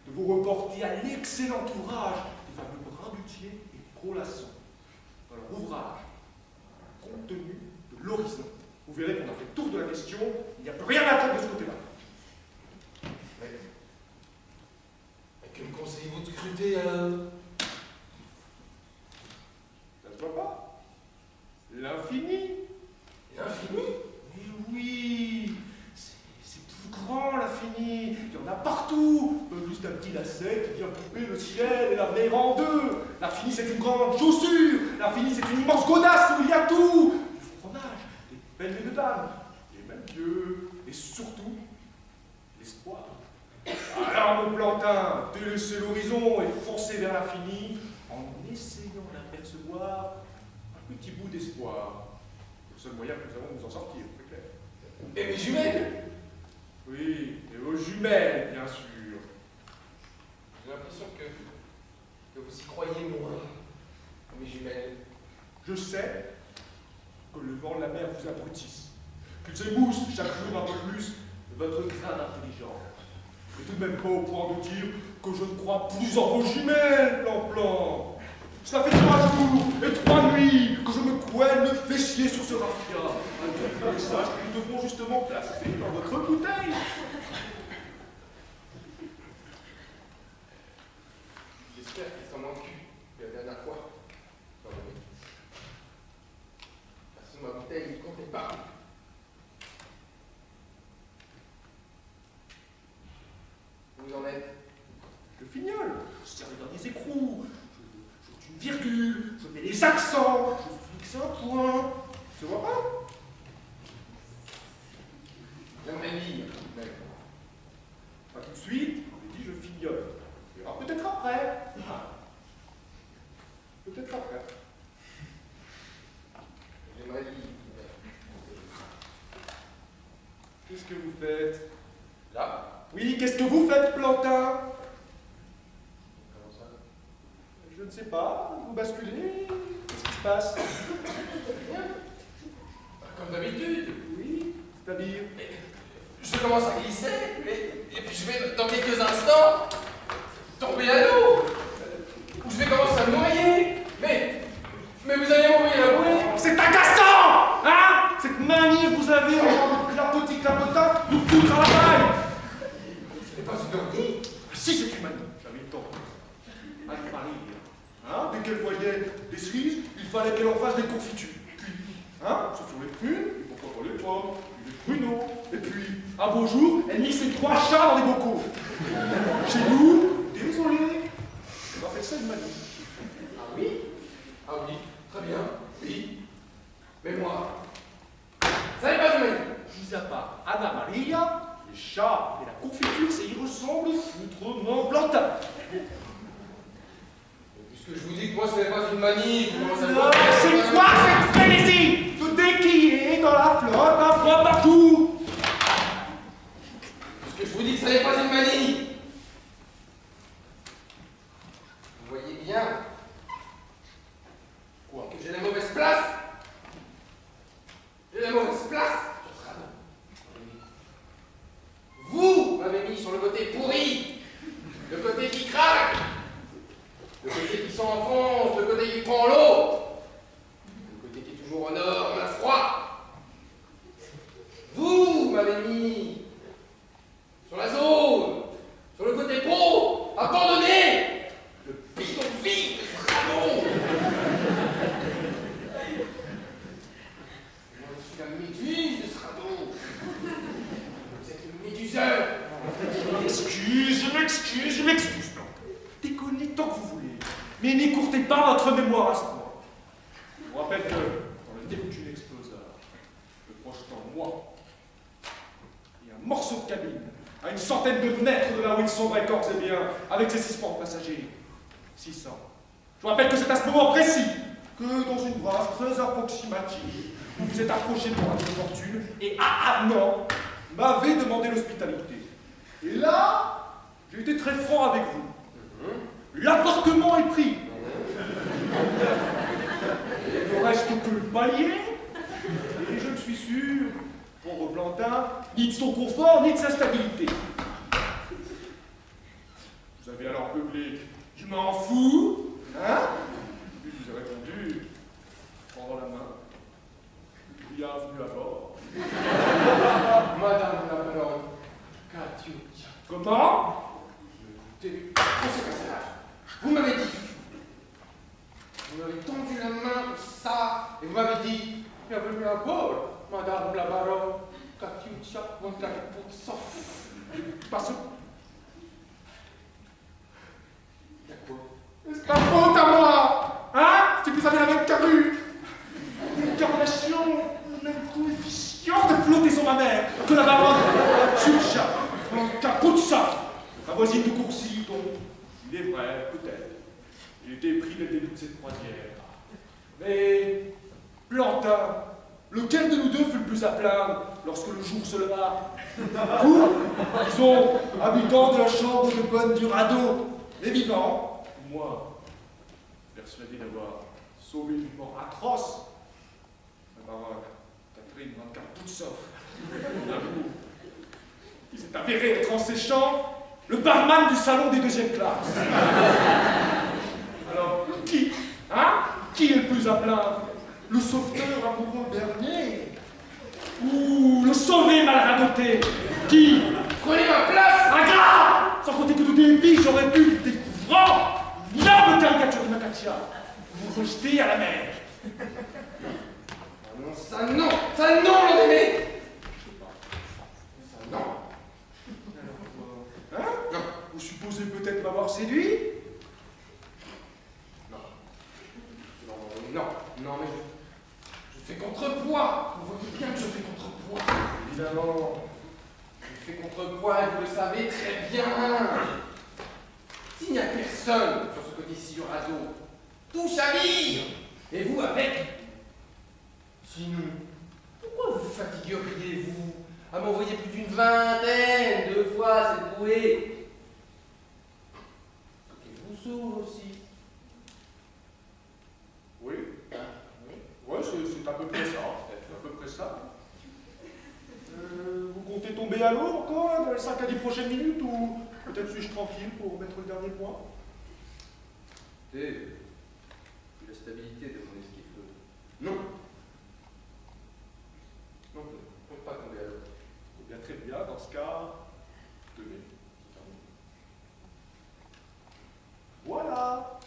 de vous reporter à l'excellent ouvrage des fameux Brun-Butier et Prolasson dans leur ouvrage Contenu de l'horizon. Vous verrez qu'on a fait le tour de la question, il n'y a plus rien à attendre de ce côté-là. Mais que me conseillez-vous de scruter alors? Ça ne se voit pas? L'infini. L'infini? Mais oui, c'est plus grand l'infini. Il y en a partout. Pas juste un petit lacet qui vient couper le ciel et la mer en deux. L'infini, c'est une grande chaussure. L'infini, c'est une immense godasse où il y a tout. Du fromage, des belles de dames, des mêmes dieux, et surtout, l'espoir. Alors, mon plantain, délaissez l'horizon et foncez vers l'infini en essayant d'apercevoir un petit bout d'espoir. C'est le seul moyen que nous avons de nous en sortir, c'est clair. Et mes jumelles? Oui, et aux jumelles, bien sûr. J'ai l'impression que vous y croyez moins, mes jumelles. Je sais que le vent de la mer vous abrutisse, qu'ils émoussent chaque jour un peu plus votre grain d'intelligence. Mais tout de même pas au point de dire que je ne crois plus en vos jumelles, Plan-Plan. Cela fait 3 jours et 3 nuits que je me couenne le fessier sur ce raffia, avec un message que nous devrons justement placer dans votre bouteille. J'espère qu'il s'en manque que la dernière fois. Non, mais... Parce que ma bouteille ne comptait pas. Vous en êtes? Je fignole, je serre les derniers écrous, je une virgule, je mets les accents, je fixe un point. Tu vois pas? J'aimerais lire, mais... Pas tout de suite, je dit je fignole. Il y aura peut-être après. Peut-être après. J'aimerais lire, mais... Qu'est-ce que vous faites? Là? Oui, qu'est-ce que vous faites, Plantin? Comment ça? Je ne sais pas, vous basculez. Qu'est-ce qui se passe? Rien. Comme d'habitude. Oui, c'est-à-dire? Je commence à glisser, et puis je vais, dans quelques instants, Tomber à l'eau. Ou je vais commencer à me noyer. Mais vous allez m'envoyer la bouée. C'est agaçant! Hein? Cette manie que vous avez en genre de clapotis clapotin nous foutre à la balle! Ce n'est pas une manie. Si, c'est une manie, j'avais tort. Anne-Marie, hein? Dès qu'elle voyait des cerises, il fallait qu'elle en fasse des confitures. Puis, hein? Ce sont les prunes, et pourquoi pas les pommes, puis les pruneaux. Et puis, un beau jour, elle mit ses 3 chats dans des bocaux. Chez nous, désolé, on appelle ça une manie. Ah oui? Ah oui, très bien, oui. Mais moi, ça n'est pas une manie. Mis à part Anna Maria, les chats et la confiture, ça y ressemble foutrement plantain. Puisque je vous dis que moi ce n'est pas une manie, vous commencez à me C'est quoi cette frénésie de déquiller dans la flotte un fois partout? Puisque je vous dis que ce n'est pas une manie. Vous voyez bien quoi que j'ai la mauvaise place. J'ai la mauvaise place. Vous m'avez mis sur le côté pourri, le côté qui craque, le côté qui s'enfonce, le côté qui prend l'eau, le côté qui est toujours au nord, on a froid. Vous m'avez mis sur la zone, sur le côté pro, abandonné, le bidonville de Strabon. Moi, je suis la méduse de Strabon. Vous êtes le méduseur. Je m'excuse. Déconnez tant que vous voulez. Mais n'écourtez pas votre mémoire à ce point. Je vous rappelle que quand le Neptune explosa, le projetant moi et un morceau de cabine à une centaine de mètres de là où il sombrait corps et bien, avec ses 6 portes passagers. 600. Je vous rappelle que c'est à ce moment précis que, dans une brasse très approximative, vous vous êtes approché pour un de fortune et non, m'avez demandé l'hospitalité. Et là, j'ai été très franc avec vous. L'appartement est pris. Il ne reste que le palier. Et je ne suis sûr, pauvre Plantin, ni de son confort, ni de sa stabilité. Vous avez alors peuplé, je m'en fous, hein? Et puis vous avez répondu, prendre la main. Bienvenue à bord. Madame la Baronne, Katioutia. Comment? Vous m'avez dit, vous m'avez tendu la main comme ça, et vous m'avez dit, bienvenue à bord, Madame la Baronne, Katioutia, Montagaputsa. Parce que... Y'a quoi? C'est pas faute à moi! Hein? Si vous avez la même carrure! Une carnation, le même coefficient de flottaison mammaire que la baronne Tchoucha, Montagaputsa, la voisine de Courcy, dont il est vrai, peut-être, il était pris dès le début de cette croisière. Mais, Plantin, lequel de nous deux fut le plus à plaindre lorsque le jour se leva? Vous, disons, habitant de la chambre de bonne du radeau, les vivants, moi, persuadé d'avoir sauvé une mort atroce, la baronne Catherine Van Karpoutsov, il s'est avéré être en séchant le barman du salon des 2e classes. Alors, qui est le plus à plaindre? Le sauveteur amoureux dernier? Ou le sauvé mal radoté? Qui? Prenez ma place! Ingrat! Sans compter que de débit, j'aurais pu, découvrant l'homme caricature de Nakatia, vous rejeter à la mer. Ah non, ça non, l'endémé! Ça non. Hein? Non. Vous supposez peut-être m'avoir séduit? Non, mais je fais contrepoids. Vous voyez bien que je fais contrepoids. Évidemment. Je fais contrepoids et vous le savez très bien. S'il n'y a personne sur ce côté-ci du radeau, tout chavire. Et vous avec. Sinon, pourquoi vous fatigueriez-vous à m'envoyer plus d'une vingtaine de fois cette bouée? Faut qu'elle vous s'ouvre aussi. Oui. Ouais, c'est à peu près ça. C'est à peu près ça. Vous comptez tomber à l'eau encore, dans les 5 à 10 prochaines minutes, ou Peut-être suis-je tranquille pour mettre le dernier point? Et la stabilité de mon esquive. Non. Non, ne pas tomber à l'eau. Eh bien, très bien. Dans ce cas, tenez. Voilà.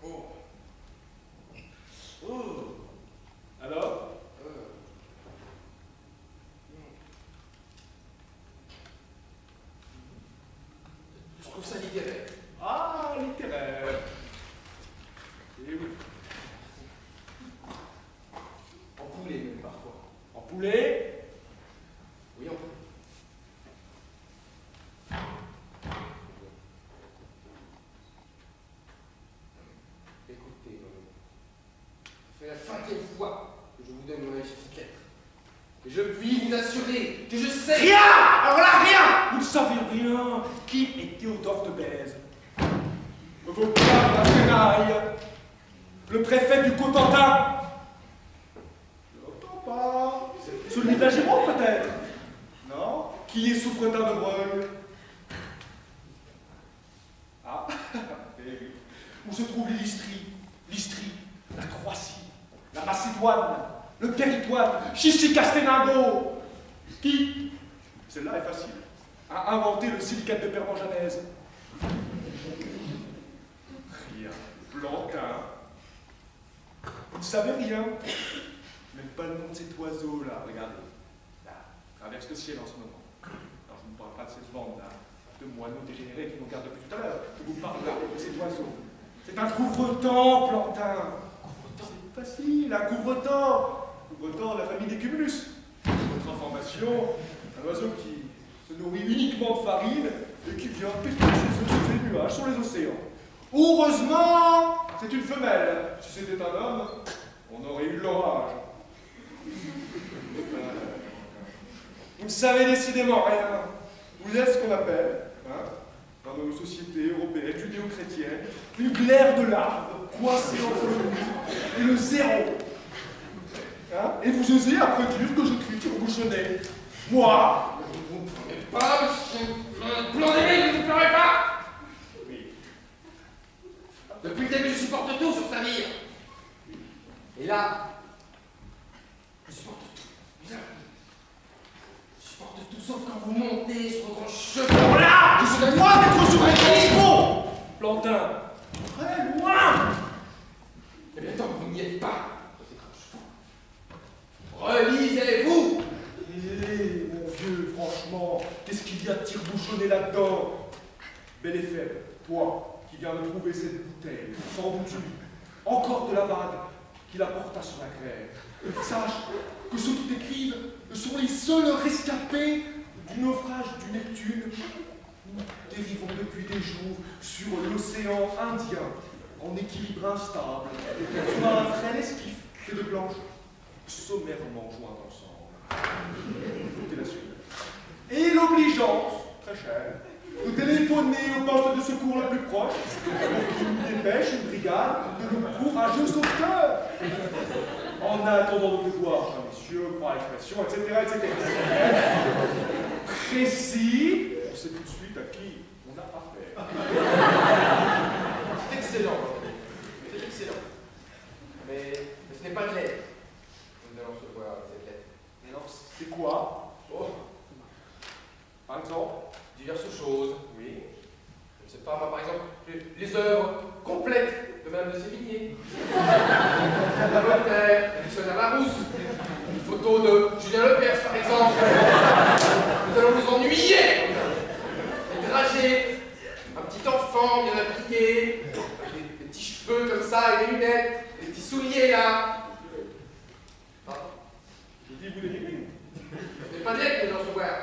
Oh. Oh. Alors? Je trouve ça littéraire. Ah, littéraire. Et oui. En poulet même parfois. En poulet? Oui, en poulet. Écoutez, c'est la 5e fois que je vous donne mon avis sur cette lettre. Et je puis vous assurer que je sais... Rien! Alors là, rien! Vous ne savez rien. Qui est Théodore de Bèze? Vos pères de la Fenaille. Le préfet du Cotentin. Je n'entends pas. Celui de la Gironde, peut-être? Non? Qui est Souffretin de Broglie? Ah, eh oui. Où se trouve l'Istrie, la Croatie, la Macédoine, le Péritoine, Chichi-Casténingo? Qui, celle-là est facile, a inventé le silicate de permanganaise? Rien. Plantin. Vous ne savez rien. Même pas le nom de cet oiseau-là, regardez. Là, traverse le ciel en ce moment. Alors je ne vous parle pas de cette bande-là, de moineaux dégénérés qui nous regardent depuis tout à l'heure. Je vous parle là de cet oiseau. C'est un couvre-temps, Plantin. C'est facile, un couvre-temps. Couvre-temps de la famille des cumulus. Votre information, un oiseau qui se nourrit uniquement de farine et qui vient pêcher ses œufs sur les nuages, sur les océans. Heureusement, c'est une femelle. Si c'était un homme, on aurait eu l'orage. Vous ne savez décidément rien. Vous êtes ce qu'on appelle, dans nos sociétés européennes, judéo-chrétiennes, une glaire de larves coincée entre le but et le zéro. Et vous osez après dire que je crie sur bouchonnet. Moi, Vous ne pleurez pas, monsieur. Pleurez, vous ne pleurez pas. oui. Depuis le début, je supporte tout sur sa vie. Et là, je supporte tout. Bien. Je supporte tout sauf quand vous montez sur vos grands chevaux. Là, je suis à moi d'être sur un niveau. Plantin, très loin. Eh bien, tant que vous n'y êtes pas, relisez-vous. Eh, mon vieux, franchement, qu'est-ce qu'il y a de tire-bouchonné là-dedans? Bel et faible, toi, qui viens de trouver cette bouteille, sans doute une, encore de la vague, qui la porta sur la grève. Sache que ceux qui t'écrivent sont les seuls rescapés du naufrage du Neptune. Nous dérivons depuis des jours sur l'océan Indien, en équilibre instable, sur un frêle esquif fait de planches sommairement jointes ensemble. Écoutez la suite. Et l'obligeance, très chère, de téléphoner au poste de secours le plus proche pour qu'il nous dépêche une brigade de nos courageux sauveteurs. En attendant de voir, chers messieurs, croix l'expression, etc. Précis, on sait tout de suite à qui on a affaire. C'est excellent. C'est excellent. Mais ce n'est pas de lettre. Nous allons se voir avec cette lettre. Mais alors, c'est quoi? Oh, Par exemple? diverses choses. Oui. Je ne sais pas, moi, par exemple, les œuvres complètes de Madame de Sévigné. La Voltaire, le dictionnaire Larousse, une photo de Julien Lepers, par exemple. Nous allons nous ennuyer. Les dragées, un petit enfant bien habillé, des petits cheveux comme ça et des lunettes, des petits souliers là. Ah, Je dis, vous les dites. ce n'est pas net que nous allons se voir.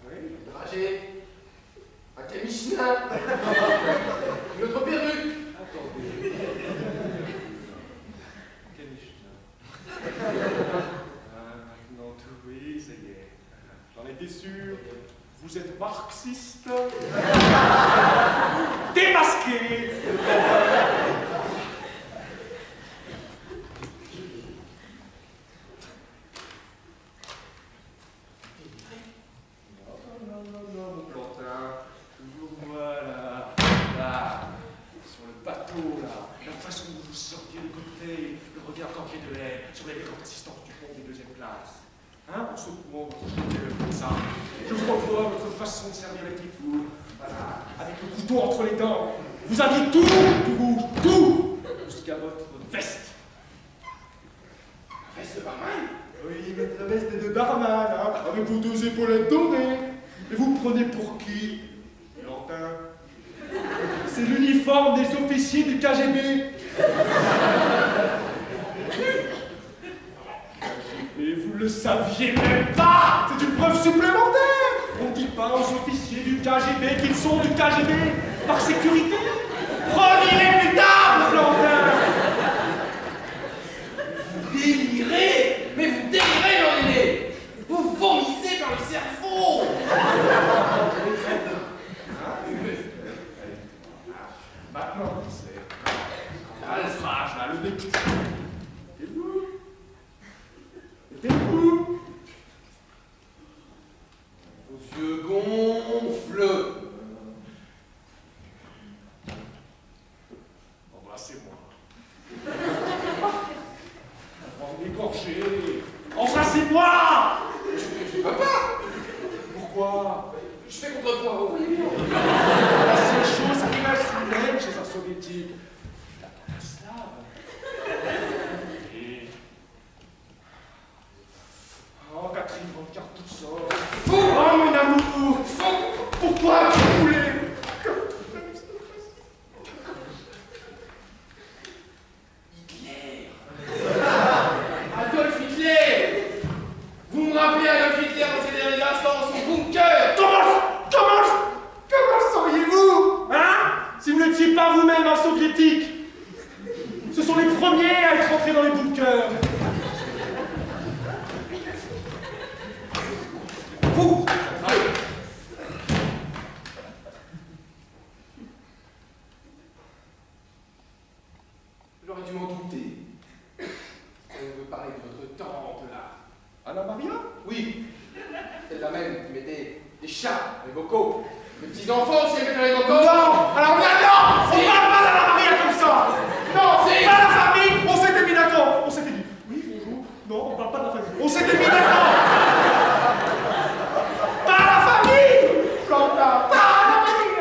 Oui. Les dragées, un Camichelin, une autre perruque. Attendez. Caniche. Non, tout, oui, ça y est. J'en étais sûr. Vous êtes marxiste. Démasqué. Non, sortiez de côté, le regard campier de l'air sur l'élégante assistance du pont des deuxième classe. Hein, en secouant votre gueule comme ça. Je revois votre façon de servir les petits fours. Voilà, avec le couteau entre les dents. Vous aviez tout rouge, tout, jusqu'à votre veste. Reste de barman. Oui, votre veste de barman, hein, avec vos deux épaulettes dorées. Et vous prenez pour qui? Lantin. C'est l'uniforme des officiers du KGB. Et vous le saviez même pas! C'est une preuve supplémentaire! On ne dit pas aux officiers du KGB qu'ils sont du KGB par sécurité. Preuve irréfutable, Lantin! Vous délirez! Mais vous délirez, Landélé! Vous vomissez par le cerveau! Maintenant, c'est... Ah, le frage, là, le député. Et vous? Mettez-vous! Vos yeux gonflent! Embrassez-moi. Avant de m'égorger. Embrassez-moi! Je peux pas! Pourquoi? Je fais contre-poids, oui. La seule chose qui reste humaine chez un soviétique, la slave. Et... Oh, Catherine, votre carte tout sort. Oh, mon amour! Pourquoi tu voulais? Hitler! Adolf Hitler! Vous me rappelez Adolf Hitler dans ses derniers instants dans son bunker! Comment sauriez-vous? Hein? Si vous n'étiez pas vous-même un soviétique. Ce sont les premiers à être entrés dans les bunkers. Vous! J'aurais dû m'en douter. On veut parler de votre tante, là. Anna Maria? Oui, celle-là même qui mettait des chats dans les bocaux. Les petits-enfants aussi mettaient dans les bocaux. Non! Alors non! On Si. parle pas d'Anna Maria comme ça! Non! Si. C'est pas la famille! On s'était mis d'accord! On s'était dit. Oui, bonjour. Non, on parle pas de la famille. On s'était mis d'accord! Pas la famille! Quentin! Pas la famille!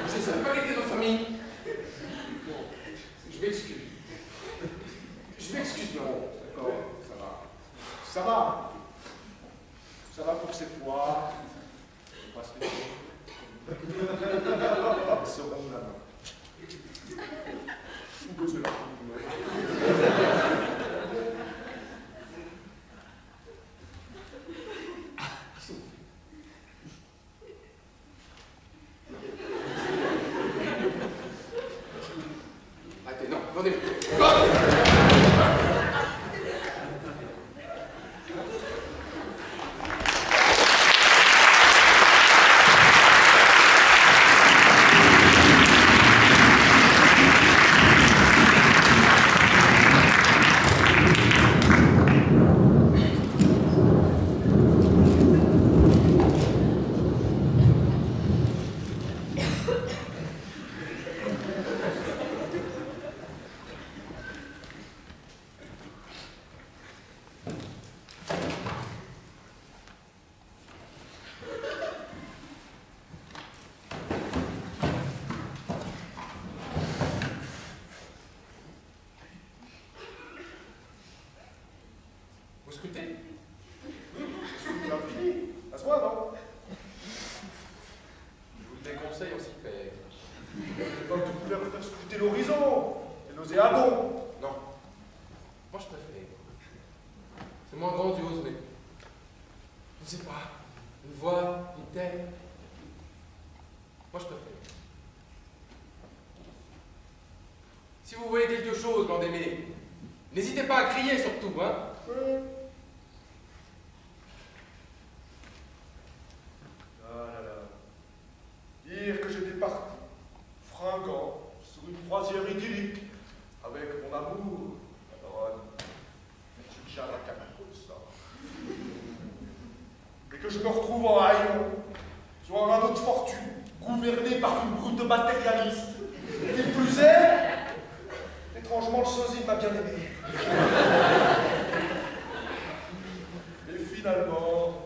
Je ne savais pas qu'elle était dans la famille. Bon, je m'excuse. Je m'excuse, non. D'accord, ça va. Ça va. Ça va pour cette fois. On passe les choses. Seconde la main. Vous posez la Arrêtez, non, attendez. Vous scrutez? C'est bien fini. Ça se voit, non? Je vous le déconseille, on s'y fait. Comme tu pouvais faire scruter l'horizon. Et nauséabond. Non. Moi, je préfère. C'est moins grandiose, mais... Je sais pas. Une voix, une tête. Moi, je préfère. Si vous voyez quelque chose, Landélé, n'hésitez pas à crier surtout, hein. Ah là là. Dire que j'étais parti, fringant, sur une croisière idyllique, avec mon amour, la baronne, Chicha la Canacosta. Et que je me retrouve en haillon, sur un radeau de fortune, gouverné par une brute matérialiste. Qui plus est, Étrangement, le sosie m'a bien aimé. Et finalement,